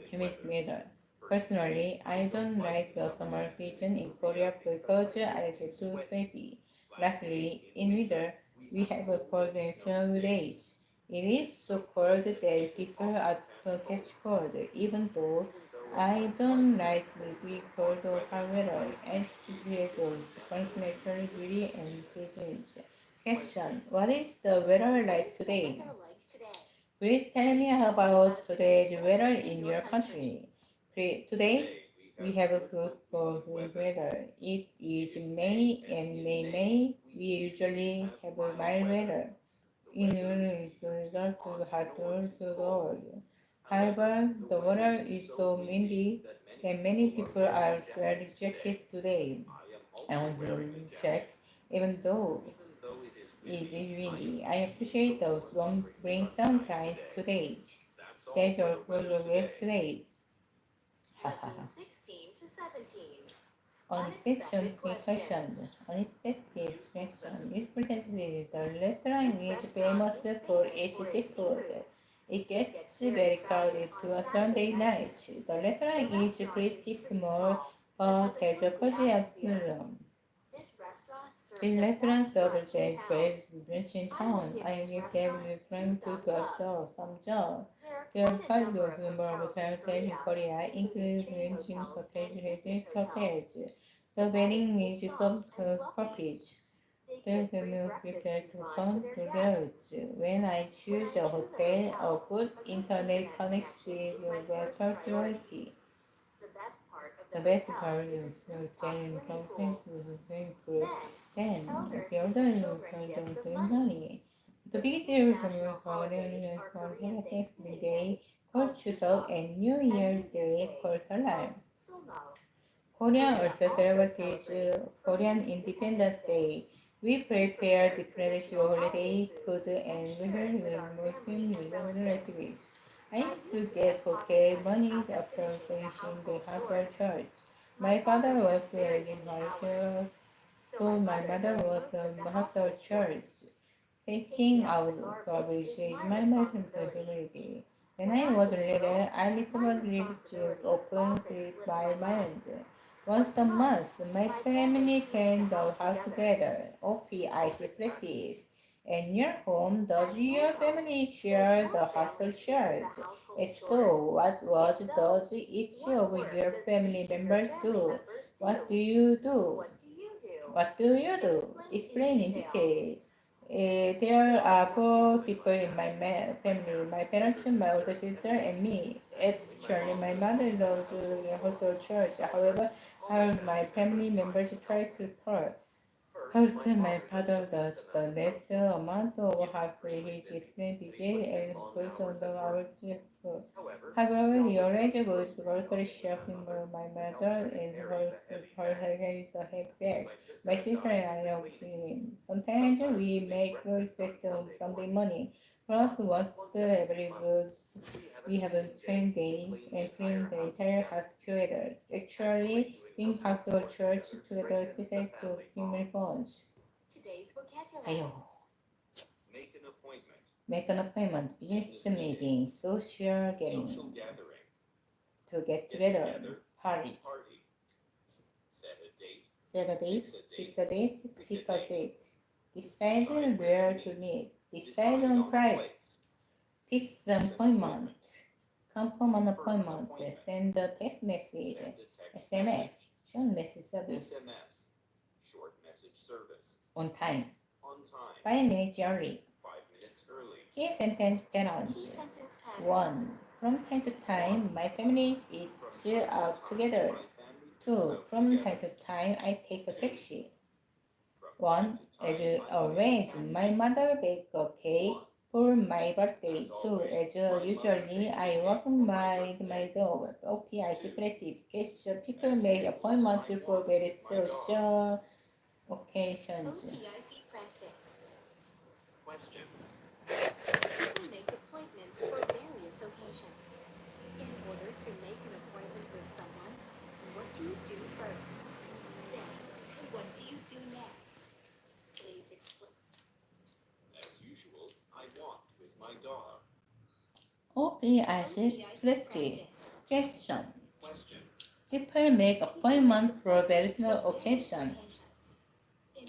Speaker 1: humid weather. Personally, I don't like the summer season in Korea because I get too sweaty. Lastly, in winter, we have a cold and snowy days. It is so cold that people catch cold, even though I don't like really cold or hot weather. As usual, different natural beauty and seasons. Question: what is the weather like today? Please tell me about today's weather in your country. Today, we have a good weather. It is May and May. We usually have a mild weather. In weather to hot to cold. However, the weather is so windy that many people are wearing jackets today. I want to check, even though it is windy. I appreciate the warm spring sunshine today. That's all for the rest today.
Speaker 3: Lessons 16 to 17.
Speaker 1: Unexpected questions. Unexpected question. This presentation, the restaurant is famous for its seafood. It gets very crowded to a Sunday night. The restaurant is pretty small, but has a cozy atmosphere.
Speaker 3: This restaurant serves
Speaker 1: This
Speaker 3: the
Speaker 1: restaurant
Speaker 3: best
Speaker 1: serves
Speaker 3: brunch in
Speaker 1: the
Speaker 3: town.
Speaker 1: best in town. I give them trying to some job.
Speaker 3: There
Speaker 1: There
Speaker 3: are
Speaker 1: are
Speaker 3: quite a
Speaker 1: quite
Speaker 3: number
Speaker 1: a
Speaker 3: of
Speaker 1: number of
Speaker 3: hotels in
Speaker 1: hotels in
Speaker 3: Korea,
Speaker 1: Korea,
Speaker 3: including
Speaker 1: including
Speaker 3: chain hotels
Speaker 1: cottage
Speaker 3: and business
Speaker 1: hotels.
Speaker 3: hotels.
Speaker 1: The wedding is soft coffee.
Speaker 3: They
Speaker 1: the commute prepared to come to the roads. When I choose a hotel, a good internet connection will be priority.
Speaker 3: The best part of
Speaker 1: The
Speaker 3: the
Speaker 1: best
Speaker 3: hotel
Speaker 1: part
Speaker 3: is
Speaker 1: of
Speaker 3: its
Speaker 1: the
Speaker 3: rooftop
Speaker 1: hotel
Speaker 3: swimming
Speaker 1: complex
Speaker 3: pool.
Speaker 1: is very good.
Speaker 3: Then,
Speaker 1: Then,
Speaker 3: elders
Speaker 1: the
Speaker 3: give
Speaker 1: other
Speaker 3: their
Speaker 1: you
Speaker 3: children
Speaker 1: can
Speaker 3: gifts of
Speaker 1: bring
Speaker 3: money.
Speaker 1: money. The
Speaker 3: The
Speaker 1: biggest
Speaker 3: biggest
Speaker 1: deal
Speaker 3: national
Speaker 1: from
Speaker 3: holidays
Speaker 1: your
Speaker 3: are
Speaker 1: holiday
Speaker 3: Korean
Speaker 1: Thanksgiving
Speaker 3: Thanksgiving
Speaker 1: Day,
Speaker 3: Day,
Speaker 1: called
Speaker 3: called
Speaker 1: Chuseok,
Speaker 3: Chuseok,
Speaker 1: and New
Speaker 3: and
Speaker 1: Year's
Speaker 3: New Year's
Speaker 1: Day,
Speaker 3: Day,
Speaker 1: called Seollal.
Speaker 3: called Seollal.
Speaker 1: Korea
Speaker 3: Korea
Speaker 1: also
Speaker 3: also
Speaker 1: celebrates
Speaker 3: celebrates
Speaker 1: Korean
Speaker 3: Korean
Speaker 1: Independence
Speaker 3: Independence
Speaker 1: Day. We prepare different holiday food and share it with Muslim relatives. I used to get pocket money after finishing the household chores. My father was in household, so my mother was the household chores. Taking out garbage is my responsibility. When I was little, I responsibly to open sweep by mind. Once a month, my family cleaned the house together. OPIC practice. In your home, does your family share the household chores? If so, does each of your family members do? What do you do?
Speaker 3: What do you do?
Speaker 1: What do you do? Explain in detail. There are four people in my family, my parents, my older sister, and me. Actually, my mother goes to the household church. However, all my family members try to support. Also, my father does the least amount of half his explain busy and puts on the hours food. However, he always goes grocery shopping with my mother and her carries the head bags. My sister and I are cleaning. Sometimes we make food based on Sunday morning. Plus, once every week, we have a train day and clean the entire house together. Actually, in household church together secret to human phones.
Speaker 3: Today's vocabulary.
Speaker 1: 아유,
Speaker 2: Make an appointment.
Speaker 1: make an appointment, business meeting, social
Speaker 2: Social
Speaker 1: getting,
Speaker 2: gathering.
Speaker 1: to get
Speaker 2: Get
Speaker 1: together,
Speaker 2: together.
Speaker 1: party.
Speaker 2: Party. Set a date.
Speaker 1: Set a date, fix a date, pick a date. Decide
Speaker 2: Decide
Speaker 1: where to meet, decide
Speaker 2: Decide
Speaker 1: on
Speaker 2: on
Speaker 1: price,
Speaker 2: place.
Speaker 1: fix an appointment, confirm an appointment, send a text message,
Speaker 2: Send a text
Speaker 1: SMS,
Speaker 2: message.
Speaker 1: short message service,
Speaker 2: SMS. Short message service.
Speaker 1: on time,
Speaker 2: On time.
Speaker 1: 5 minutes early.
Speaker 2: 5 minutes early.
Speaker 1: Key sentence
Speaker 3: Key
Speaker 1: patterns.
Speaker 3: sentence patterns.
Speaker 1: 1. From time to time, my family eats
Speaker 2: From time to
Speaker 1: out
Speaker 2: time,
Speaker 1: together.
Speaker 2: my family eats
Speaker 1: 2.
Speaker 2: out
Speaker 1: From
Speaker 2: together.
Speaker 1: time to time, I take a taxi.
Speaker 2: From
Speaker 1: 1.
Speaker 2: time to time,
Speaker 1: As
Speaker 2: I take a
Speaker 1: arranged,
Speaker 2: taxi.
Speaker 1: my mother baked a cake for my birthday.
Speaker 2: As
Speaker 1: 2.
Speaker 2: always,
Speaker 1: As
Speaker 2: my mother
Speaker 1: usually,
Speaker 2: baked a
Speaker 1: I
Speaker 2: cake
Speaker 1: walk
Speaker 2: for my
Speaker 1: my
Speaker 2: birthday.
Speaker 1: dog. OPIC
Speaker 2: 2.
Speaker 1: practice. Gesture. People
Speaker 2: As
Speaker 1: make
Speaker 2: usual,
Speaker 1: appointments
Speaker 2: I
Speaker 1: for
Speaker 2: walk
Speaker 1: various
Speaker 2: my dog.
Speaker 1: social occasions.
Speaker 3: OPIC practice.
Speaker 2: Question.
Speaker 3: People make appointments for various occasions. In order to make an appointment with someone, what do you do first? Then, what do you do next? Please explain.
Speaker 2: As usual, I walked with my dog.
Speaker 1: OPIC
Speaker 3: OPIC
Speaker 1: practice.
Speaker 3: practice.
Speaker 1: Question.
Speaker 2: Question.
Speaker 1: People make appointments for various occasions.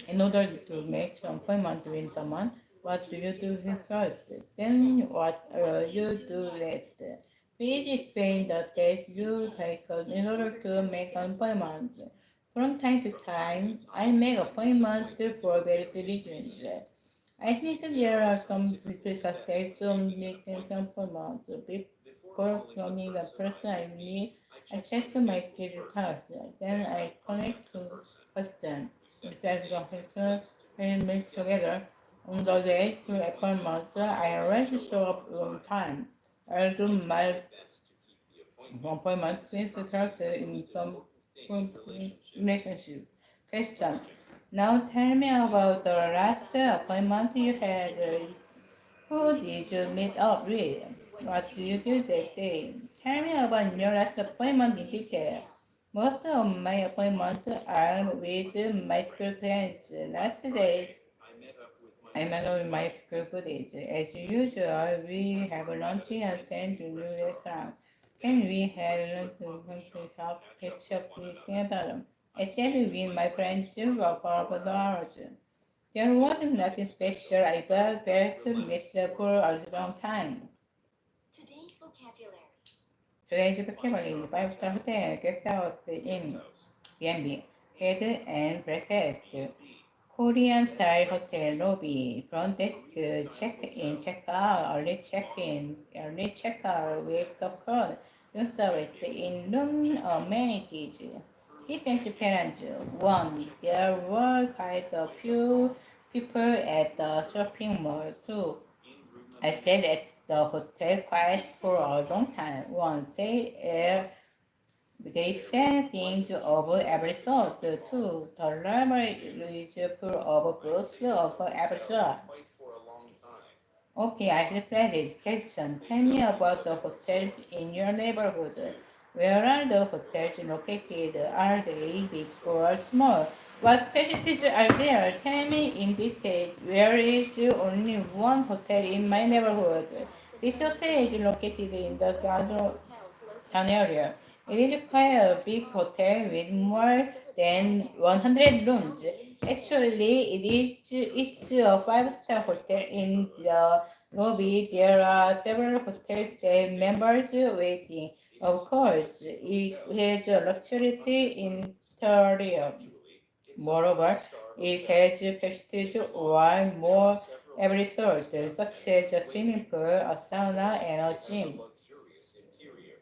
Speaker 1: In order to make an appointment with someone, what do you do first? Then what you do next? Please explain the steps you take in order to make an appointment. From time to time, I make appointments for various reasons. I think there are some specific steps to make an appointment. Before calling a person I meet, I check my schedule first. Then I connect to person. Instead of person and meet together. On the day to appointment, I already show up on time. I do my appointment since the character in some relationship. Question. Now tell me about the last appointment you had. Who did you meet up with? What did you do that day? Tell me about your last appointment in detail. Most of my appointments are with my school friends. Last day, I met up with my school buddies. As usual, we have lunch at the new restaurant. Then we had lunch to shop, catch up with together. I stayed with my friends for a couple of hours. There was nothing special. I felt miserable for a long time.
Speaker 3: Today's vocabulary.
Speaker 1: Today's vocabulary: 5-star hotel, guest house, inn, B&B, bed and breakfast, Korean style hotel lobby, front desk, check-in, check-out, early check-in, early check-out, wake up call, room service, in-room amenities. Recent parents. 1. There were quite a few people at the shopping mall. 2. I stayed at the hotel quiet for a long time. 1. They say things of every sort. 2. The library is full of books of every sort.
Speaker 2: Quite for a long time.
Speaker 1: Okay, I should play this question. Tell me about the hotels in your neighborhood. Where are the hotels located? Are they big or small? What facilities are there? Tell me in detail. Where is only one hotel in my neighborhood? This hotel is located in the town area. It is quite a big hotel with more than 100 rooms. Actually, it's a five-star hotel. In the lobby, there are several hotel staff members waiting. Of course, it has a luxury interior. Moreover, it has facilities or more every sort, such as a swimming pool, a sauna, and a gym.
Speaker 2: Luxurious interior.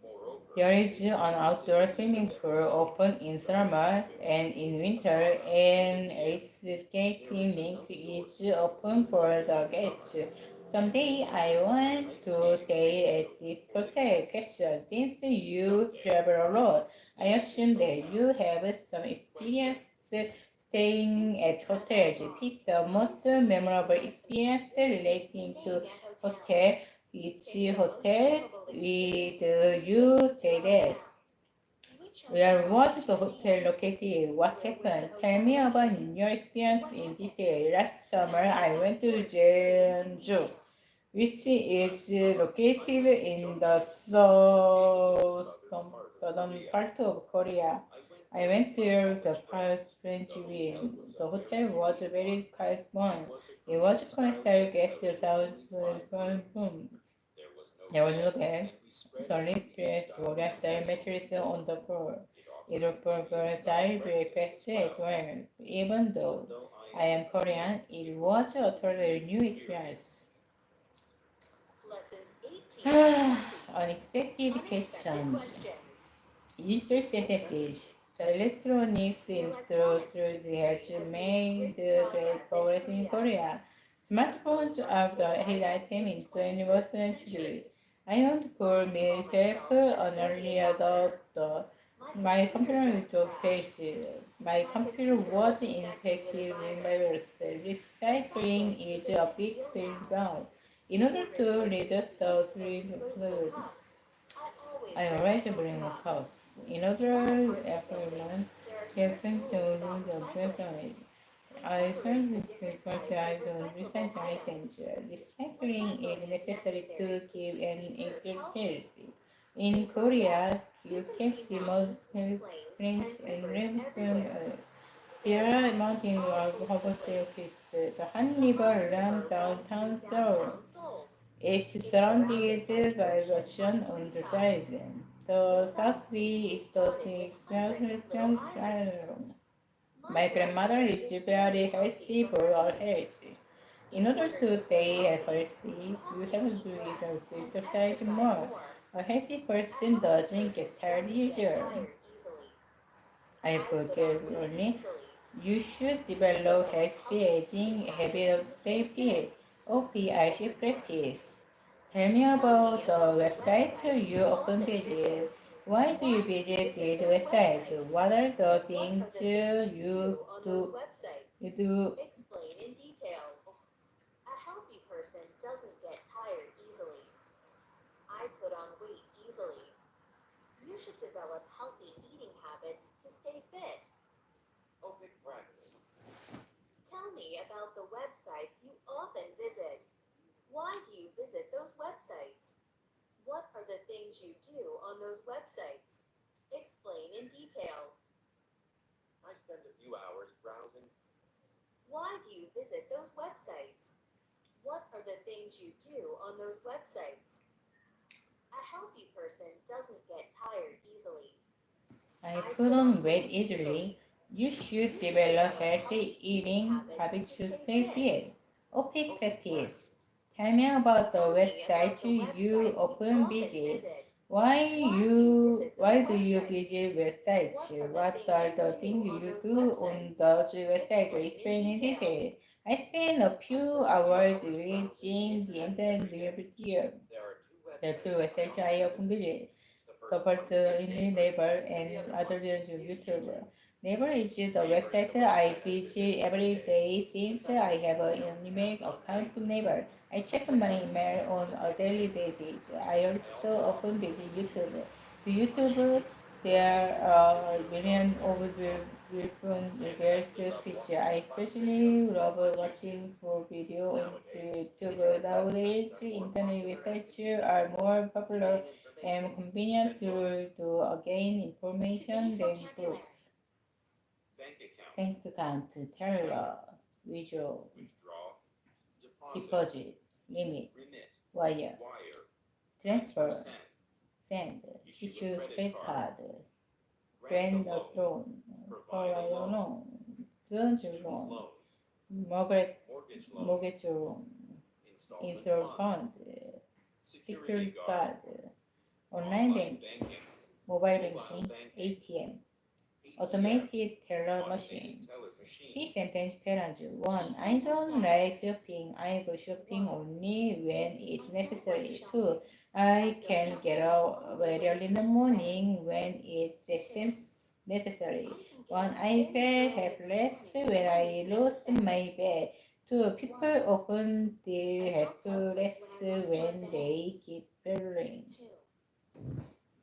Speaker 2: Moreover,
Speaker 1: There is an outdoor swimming pool open in summer and in winter, and a skating rink is open for the guests. Someday I want to stay at this hotel. Question: since you travel a lot, I assume that you have some experience staying at hotels. Pick the most memorable experience relating to hotel. Which hotel with you stayed at? Where was the hotel located? What happened? Tell me about your experience in detail. Last summer, I went to Jeonju, which is located in the southern part of Korea. I went there the past French week. The hotel was a very quiet one. It was coastal guest house room.
Speaker 2: there was no
Speaker 1: There was no bed.
Speaker 2: and we spread
Speaker 1: The only space was style mattress on the floor. It offered style breakfast as well. Even though I am Korean, it was a totally new experience.
Speaker 3: Lessons 18 and 20.
Speaker 1: Unexpected
Speaker 3: Unexpected
Speaker 1: questions.
Speaker 3: questions.
Speaker 1: Useful sentences. The electronics industry has made great progress in Korea. Smartphones are the hit item in 21st century. I don't call myself an early adopter. My computer is so basic. My computer was infected with virus. Recycling is a big thing now. In order to reduce the food, I always bring a cup. In other employment, person to lose the person. I serve the items, recycle items. Recycling is necessary to keep an integrity. In Korea, you can see most print in Rebsoon. There are mountains of harbor office. The Han River runs downtown Seoul. It's surrounded by the ocean on the side. The South Sea is the island. My grandmother is very healthy for her health. In order to stay healthy, you have to exercise more. A healthy person doesn't get tired easier. I forget only. You should develop healthy eating habits of OPIC practice. Tell me about the websites you often visit. Why do you visit these websites? What are the things you do?
Speaker 3: Explain in detail. A healthy person doesn't get tired easily. I put on weight easily. You should develop healthy eating habits to stay fit.
Speaker 4: Okay, practice.
Speaker 3: Tell me about the websites you often visit. Why do you visit those websites? What are the things you do on those websites? Explain in detail.
Speaker 4: I spend a few hours browsing.
Speaker 3: Why do you visit those websites? What are the things you do on those websites? A healthy person doesn't get tired easily.
Speaker 1: I put on weight easily. You should develop healthy eating habits to stay fit. OPIC practice. Tell me about the website you often visit. Why do you visit websites? What are the things you do on those websites? Explain in detail. I spend a few hours reading the internet video.
Speaker 2: There are two
Speaker 1: The two websites I often visit. The first is Naver and other is YouTube. Naver is the website I visit every day since I have an email account to Naver. I check my email on a daily basis. I also often visit YouTube. To YouTube, there are millions of different reviews picture. I especially love watching for video on YouTube. Nowadays, internet websites are more popular and convenient to gain information than books.
Speaker 2: bank account,
Speaker 1: Bank account, teller, withdraw,
Speaker 2: withdraw,
Speaker 1: deposit, limit,
Speaker 2: remit,
Speaker 1: wire,
Speaker 2: wire,
Speaker 1: transfer,
Speaker 2: send,
Speaker 1: send,
Speaker 2: issue
Speaker 1: issue
Speaker 2: a
Speaker 1: credit card,
Speaker 2: grant
Speaker 1: grant
Speaker 2: a
Speaker 1: a
Speaker 2: loan,
Speaker 1: loan,
Speaker 2: provide a
Speaker 1: loan, student
Speaker 2: student
Speaker 1: loan,
Speaker 2: loan, mortgage loan,
Speaker 1: mortgage loan,
Speaker 2: installment
Speaker 1: install
Speaker 2: fund,
Speaker 1: fund,
Speaker 2: security
Speaker 1: security
Speaker 2: guard,
Speaker 1: card, online banking, mobile
Speaker 2: mobile
Speaker 1: banking,
Speaker 2: banking,
Speaker 1: ATM,
Speaker 2: ATM,
Speaker 1: automated teller machine.
Speaker 2: automated teller machine,
Speaker 1: Key sentence parents. 1. I don't like shopping. I go shopping only when it's necessary. 2. I can get out very early in the morning when it seems necessary. 1. I feel helpless when I lost my bed. 2. People often feel helpless when they keep failing.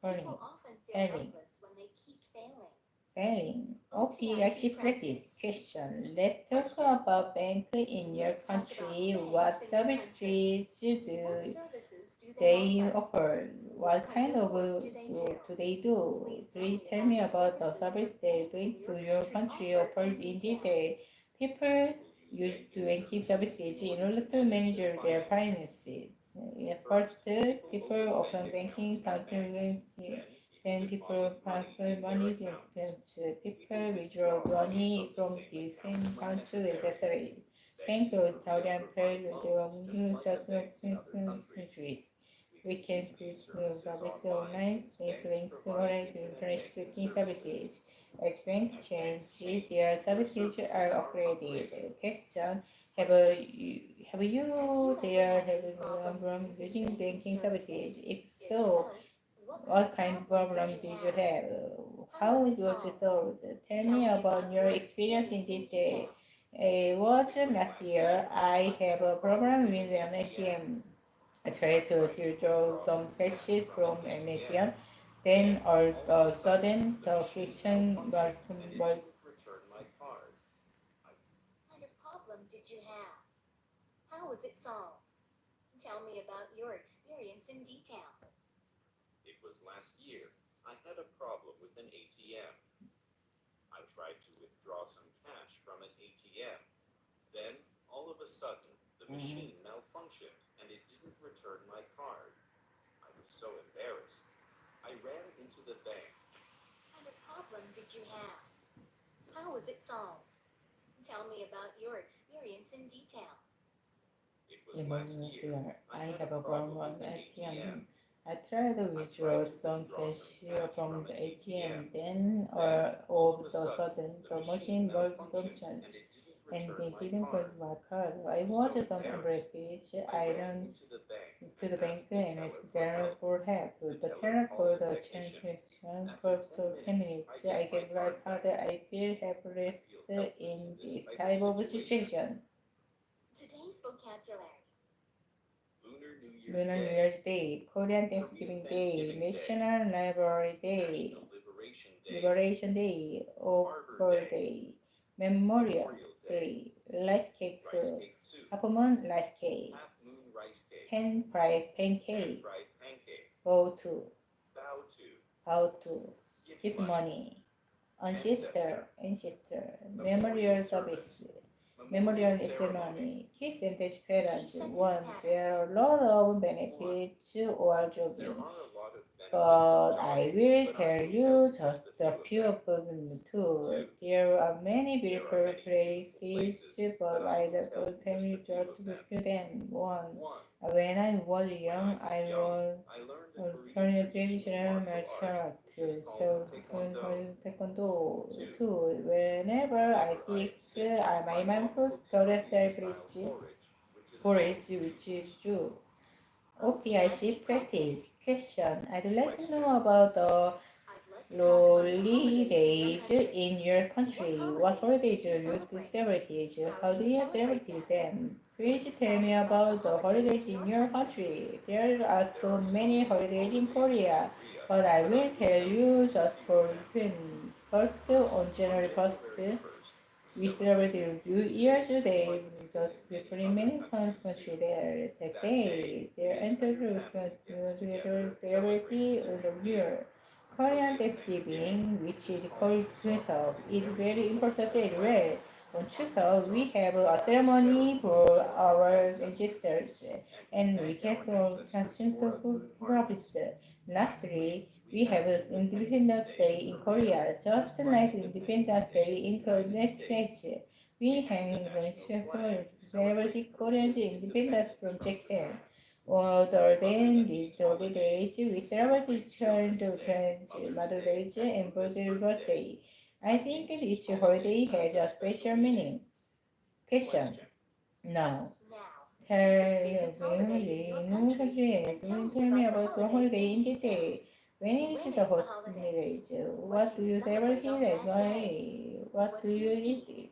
Speaker 3: People often feel
Speaker 1: Failing.
Speaker 3: helpless when they keep failing.
Speaker 1: Failing. Okay, actually practice. Question. Let's talk about bank in your country. What services do
Speaker 3: What services do
Speaker 1: they
Speaker 3: offer?
Speaker 1: offer? What kind of do they do? Please tell me about the service they bring to your country offered in detail. People use banking services in order to manage their finances. First, people open banking accounts. Then people transfer money to people withdraw money from the same account to accessories. Bank custodian pay the countries. We can click service online, bank links online to internet banking services. As bank change, their services are upgraded. Question: have you there have a problem using banking services? If so, what kind of problem did you have? How it was solved? Tell me about your experience in detail. It was last year. I have a problem with an ATM. I tried to withdraw some cash from an ATM. Then all of a sudden, the friction
Speaker 2: return my card.
Speaker 3: What kind of problem did you have? How was it solved? Tell me about your experience in detail.
Speaker 2: It was last year. I had a problem with an ATM. I tried to withdraw some cash from an ATM. Then, all of a sudden, the machine malfunctioned and it didn't return my card. I was so embarrassed. I ran into the bank.
Speaker 3: What kind of problem did you have? How was it solved? Tell me about your experience in detail.
Speaker 2: It was last year.
Speaker 1: I have a problem with ATM. I tried to withdraw some cash from the ATM. Then, all of a sudden, the machine malfunctioned and they didn't put my card. I was so embarrassed. I ran to the bank and asked the teller for help. The teller called the transaction for 10 minutes. I get my card. I feel helpless in this type of situation.
Speaker 3: Today's vocabulary.
Speaker 2: Lunar New Year's
Speaker 1: Lunar New
Speaker 2: Day.
Speaker 1: Year's Day, Korean Thanksgiving Day, National Library Day,
Speaker 2: National Liberation Day.
Speaker 1: Liberation Day, Arbor Day, Memorial Day, rice cake
Speaker 2: Rice
Speaker 1: soup,
Speaker 2: cake soup.
Speaker 1: half moon rice cake,
Speaker 2: Half moon rice cake.
Speaker 1: pan fried
Speaker 2: Pan
Speaker 1: pancake,
Speaker 2: fried pancake.
Speaker 1: bow to,
Speaker 2: Bow to.
Speaker 1: how to,
Speaker 2: Gift
Speaker 1: give
Speaker 2: money.
Speaker 1: money, ancestor, memorial service, Memorial ceremony, kiss and touch parents. One, there are a lot of benefits or jogging.
Speaker 2: There are a lot of benefits
Speaker 1: But
Speaker 2: of
Speaker 1: I
Speaker 2: jogging,
Speaker 1: will
Speaker 2: but I
Speaker 1: tell
Speaker 2: will
Speaker 1: you
Speaker 2: tell
Speaker 1: just a few of them too. There are many beautiful places, but I will tell you just a few of them. One, when I was young, I was learning traditional martial arts, so taekwondo too. Whenever I think my mom cooks cholesterol porridge, which is true. OPIC practice. Question. I'd like to know about the
Speaker 3: I'd like to talk about the
Speaker 1: holidays in your country. What holidays you celebrate? How do you celebrate them? Please tell me about the holidays in your country. There are so many holidays in Korea, but I will tell you just for fun. First, on January 1st, we celebrate New Year's Day just before many countries there. That day, they enter together celebrity of the year. Korean Thanksgiving, which is called Chuseok, is very important day. Well, on Chuseok, we have a ceremony for our ancestors, and we get all kinds of harvest. Lastly, we have Independence Day in Korea, just like Independence Day in the United States. We hang the celebrity Korean independence from Japan. Other than these holidays, we celebrate children's Mother's Day and birthday. I think each holiday has a special meaning. Question. Now,
Speaker 3: Now,
Speaker 1: tell me about the holiday in detail. When is the holidays? What do you celebrate and why? What do you eat?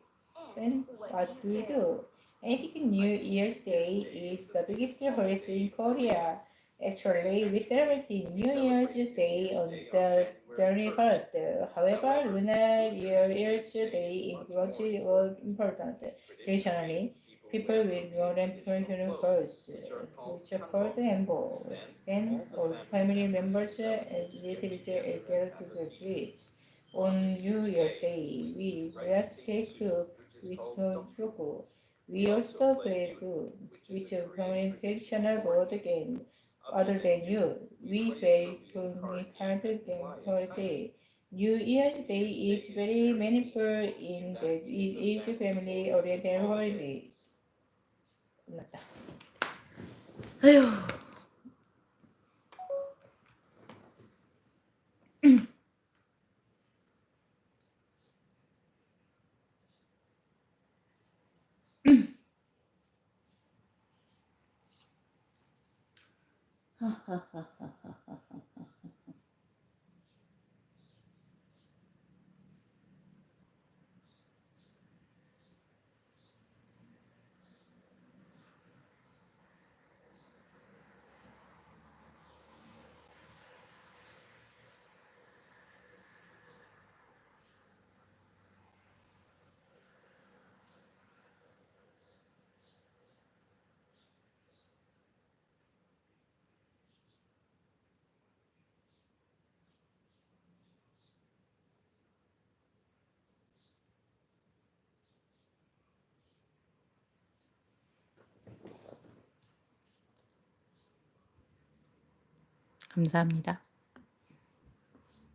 Speaker 1: And what do you do? I think New Year's Day is the biggest holiday in Korea. Actually, we celebrate New Year's Day on the 31st. However, Lunar New Year's Day is much more important. Traditionally, people with more than professional clothes, which are called hanbok. Then all family members and relatives gather to the beach. On New Year's Day, we make steak soup with choco. We also play good, which is a traditional board game. Other than you, we play only card game holiday. New Year's Day is very meaningful in that it is family-oriented holiday. 끝났다. 아휴. 감사합니다.